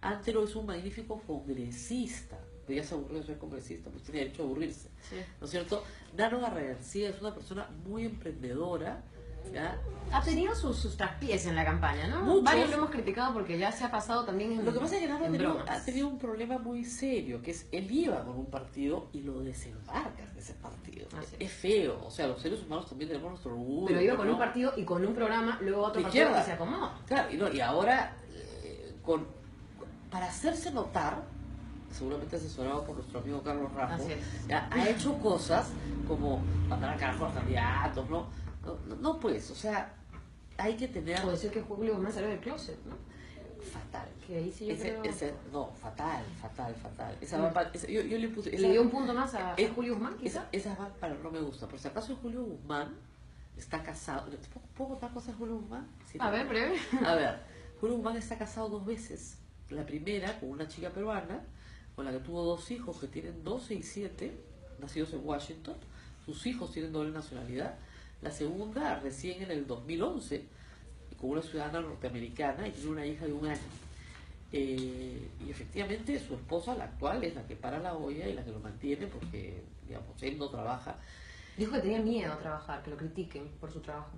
Antero es un magnífico congresista, pero ya se aburrió de ser congresista, pues tiene derecho a aburrirse, Sí. ¿no es cierto? Nano García es una persona muy emprendedora, ¿ya? Ha tenido sus traspiés en la campaña, ¿no? Muchos. Varios lo hemos criticado porque ya se ha pasado también en Lo que pasa es que Nano en bromas. ha tenido un problema muy serio, que es él iba con un partido y lo desembarcan de ese partido. Así Es feo, o sea, los seres humanos también tenemos nuestro orgullo. Pero iba con ¿no? un partido y con un programa, luego otro De partido izquierda. que se acomodó. Claro, y ahora, para hacerse notar, seguramente asesorado por nuestro amigo Carlos Rajo, Así es. ya, ha hecho cosas como mandar a carajo a los candidatos, ¿no? No, pues, o sea, hay que tener... O decir que Julio Guzmán salió del closet, ¿no? Fatal. Que ahí sí yo creo... No, fatal. Esa va yo le puse... ¿Le dio un punto más a Julio Guzmán, quizá? Esa va para no me gusta. Por si acaso Julio Guzmán está casado... ¿Puedo contar cosas de Julio Guzmán? Sí, A ver, breve. A ver, Julio Guzmán está casado 2 veces. La primera con una chica peruana, con la que tuvo 2 hijos que tienen 12 y 7, nacidos en Washington. Sus hijos tienen doble nacionalidad. La segunda, recién en el 2011, con una ciudadana norteamericana y tiene una hija de 1 año. Y efectivamente su esposa, la actual, es la que para la olla y la que lo mantiene porque, digamos, él no trabaja. Dijo que tenía miedo a trabajar, que lo critiquen por su trabajo.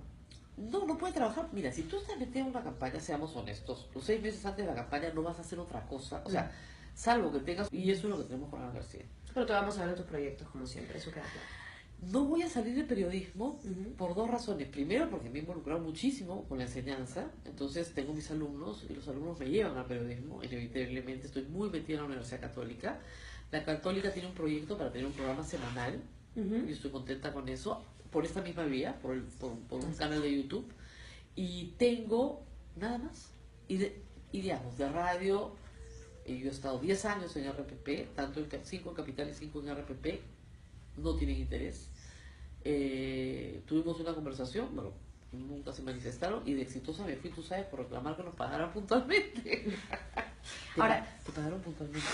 No puede trabajar. Mira, si tú estás metido en una campaña, seamos honestos, los 6 meses antes de la campaña no vas a hacer otra cosa. O sea, salvo que tengas... Y eso es lo que tenemos con Ana García. Pero te vamos a ver en tus proyectos, como siempre, eso queda claro. No voy a salir de periodismo por 2 razones. Primero, porque me he involucrado muchísimo con la enseñanza. Entonces, tengo mis alumnos y los alumnos me llevan al periodismo. Inevitablemente, estoy muy metida en la Universidad Católica. La Católica tiene un proyecto para tener un programa semanal. Y estoy contenta con eso. Por esta misma vía, por un canal de YouTube. Y tengo nada más. Y digamos, de radio, yo he estado 10 años en RPP, tanto 5 en Capital y 5 en RPP. No tienen interés. Tuvimos una conversación, bueno, nunca se manifestaron y de exitosa me fui, tú sabes, por reclamar que nos pagaran puntualmente. Ahora, ¿te pagaron puntualmente?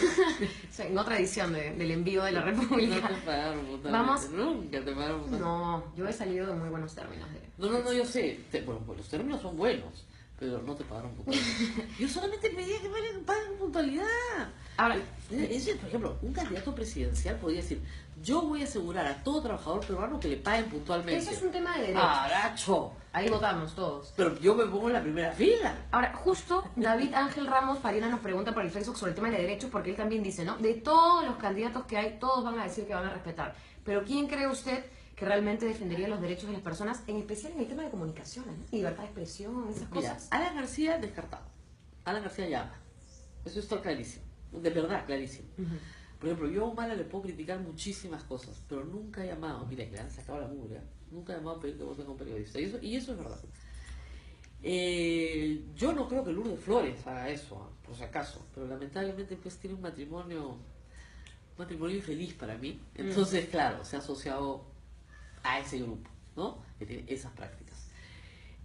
en otra edición del envío de la No República. te pagaron puntualmente. Vamos. Nunca te pagaron puntualmente. No, yo he salido en muy buenos términos. No, yo sé. Bueno, pues los términos son buenos, pero no te pagaron puntualmente. Yo solamente pedía que me paguen puntualidad. Ahora, Por ejemplo, un candidato presidencial podría decir: yo voy a asegurar a todo trabajador peruano que le paguen puntualmente. eso es un tema de derechos. ¡Aracho! Ahí votamos todos. Pero yo me pongo en la primera fila. Ahora, justo David Ángel Ramos Farina nos pregunta por el Facebook sobre el tema de derechos, porque él también dice, ¿no? De todos los candidatos que hay, todos van a decir que van a respetar. Pero ¿quién cree usted que realmente defendería los derechos de las personas, en especial en el tema de comunicaciones, ¿no? Libertad de expresión, esas Mira, cosas? Alan García descartado. Alan García llama. Eso está clarísimo. De verdad, clarísimo. Por ejemplo, yo a Humala le puedo criticar muchísimas cosas, pero nunca he llamado, mira, que le han sacado la mugre, ¿eh? Nunca he llamado a pedir que voten con periodista. Y eso es verdad. Yo no creo que Lourdes Flores haga eso, ¿eh? Por si acaso, pero lamentablemente pues tiene un matrimonio infeliz para mí. Entonces, claro, se ha asociado a ese grupo, ¿no? Que tiene esas prácticas.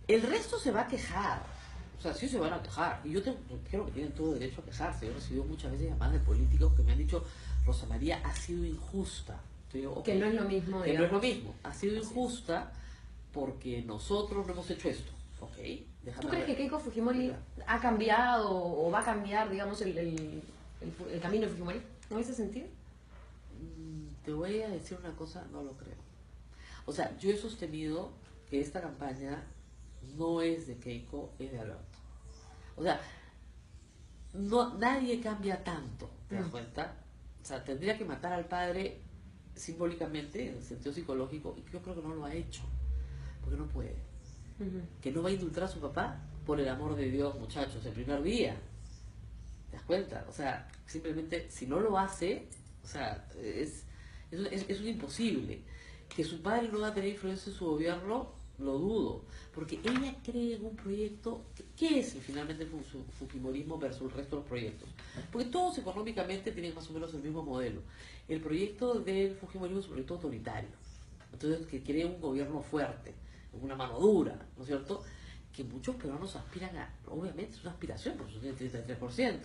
El resto se va a quejar. O sea, sí se van a quejar. Y yo creo que tienen todo derecho a quejarse. Yo he recibido muchas veces llamadas de políticos que me han dicho: Rosa María ha sido injusta. Entonces yo, okay, que no es lo mismo, que digamos. no es lo mismo. Ha sido injusta porque nosotros no hemos hecho esto. Ok, déjame ¿Tú crees ver. que Keiko Fujimori ha cambiado o va a cambiar, digamos, el camino de Fujimori en ese sentido? Te voy a decir una cosa, no lo creo. O sea, yo he sostenido que esta campaña no es de Keiko, es de Alberto. O sea, nadie cambia tanto, ¿te das cuenta? O sea, tendría que matar al padre simbólicamente, en el sentido psicológico, y yo creo que no lo ha hecho, porque no puede. Que no va a indultar a su papá, por el amor de Dios, muchachos, el primer día. ¿Te das cuenta? O sea, simplemente, si no lo hace, o sea, es un imposible. Que su padre no va a tener influencia en su gobierno, lo dudo, porque ella cree en un proyecto. ¿Qué es finalmente el fujimorismo versus el resto de los proyectos? Porque todos económicamente tienen más o menos el mismo modelo. El proyecto del fujimorismo es un proyecto autoritario, entonces que cree un gobierno fuerte, una mano dura, ¿no es cierto? Que muchos peruanos aspiran a, obviamente es una aspiración, porque tiene el 33%,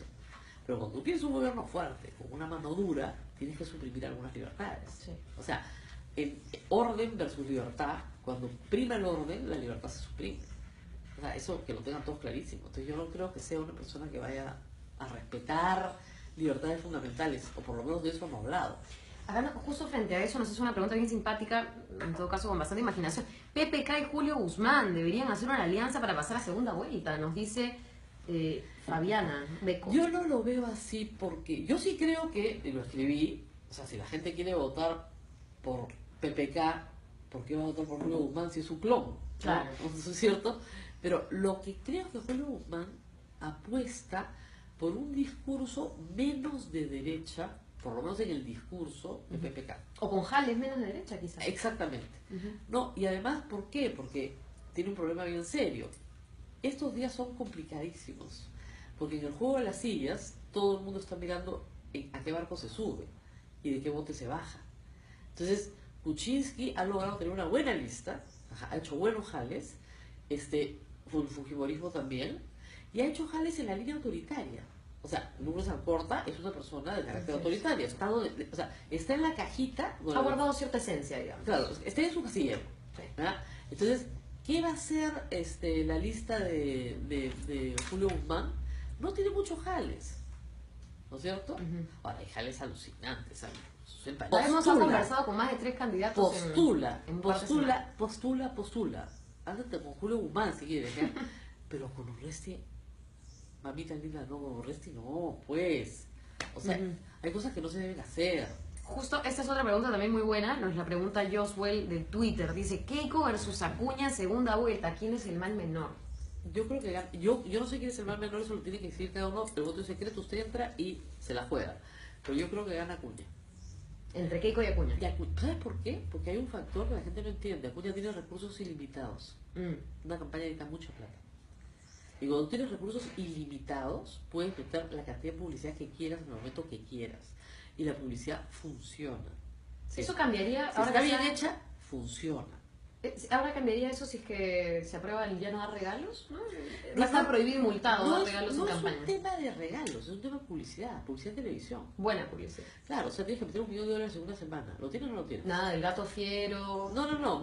pero cuando tú tienes un gobierno fuerte, con una mano dura, tienes que suprimir algunas libertades. Sí. O sea, en orden versus libertad, cuando prima el orden, la libertad se suprime. O sea, eso que lo tengan todos clarísimo. Entonces yo no creo que sea una persona que vaya a respetar libertades fundamentales, o por lo menos de eso hemos hablado. Hablando justo frente a eso, nos hace una pregunta bien simpática, en todo caso con bastante imaginación. PPK y Julio Guzmán deberían hacer una alianza para pasar a segunda vuelta, nos dice Fabiana Beco. Yo no lo veo así porque yo sí creo que, y lo escribí, o sea, si la gente quiere votar por PPK, ¿por qué va a votar por Julio Guzmán si es un clon? Claro. ¿No? Eso es cierto. Pero lo que creo que Julio Guzmán apuesta por un discurso menos de derecha, por lo menos en el discurso de PPK. O con Jales menos de derecha, quizás. Exactamente. No, y además, ¿por qué? Porque tiene un problema bien serio. Estos días son complicadísimos, porque en el juego de las sillas todo el mundo está mirando a qué barco se sube y de qué bote se baja. Entonces, Kuczynski ha logrado tener una buena lista, ha hecho buenos jales, Fujimorismo también, y ha hecho jales en la línea autoritaria. O sea, Lourdes Alcorta es una persona de carácter autoritario, o sea, está en la cajita... Ha guardado cierta esencia, digamos. Claro, está en su casillero. ¿Verdad? Entonces, ¿qué va a ser la lista de Julio Guzmán? No tiene muchos jales, ¿no es cierto? Ahora, hay jales alucinantes. Hemos conversado con más de 3 candidatos. Postula. Ándate con Julio Guzmán si quieres, ¿ya? Pero con Urresti, mamita linda, no, con Urresti no, pues. O sea, hay cosas que no se deben hacer. Justo, esta es otra pregunta también muy buena, nos la pregunta Joswell de Twitter, dice, Keiko versus Acuña, segunda vuelta, ¿quién es el mal menor? Yo creo que yo no sé quién es el mal menor, eso lo tiene que decir cada uno, el voto es secreto, usted entra y se la juega. Pero yo creo que gana Acuña. Entre Keiko y Acuña. ¿Sabes por qué? Porque hay un factor que la gente no entiende. Acuña tiene recursos ilimitados. Una campaña necesita mucha plata. Y cuando tienes recursos ilimitados, puedes meter la cantidad de publicidad que quieras en el momento que quieras. Y la publicidad funciona. Eso cambiaría, si está bien hecha, funciona. Ahora cambiaría eso si es que se aprueba el ya no dar regalos, ¿no? Va a estar prohibido y multado dar regalos en campaña. No es un tema de regalos, es un tema de publicidad en televisión. Buena publicidad. Claro, o sea, tienes que meter $1 millón en una semana. ¿Lo tienes o no lo tienes? Nada del gato fiero. No.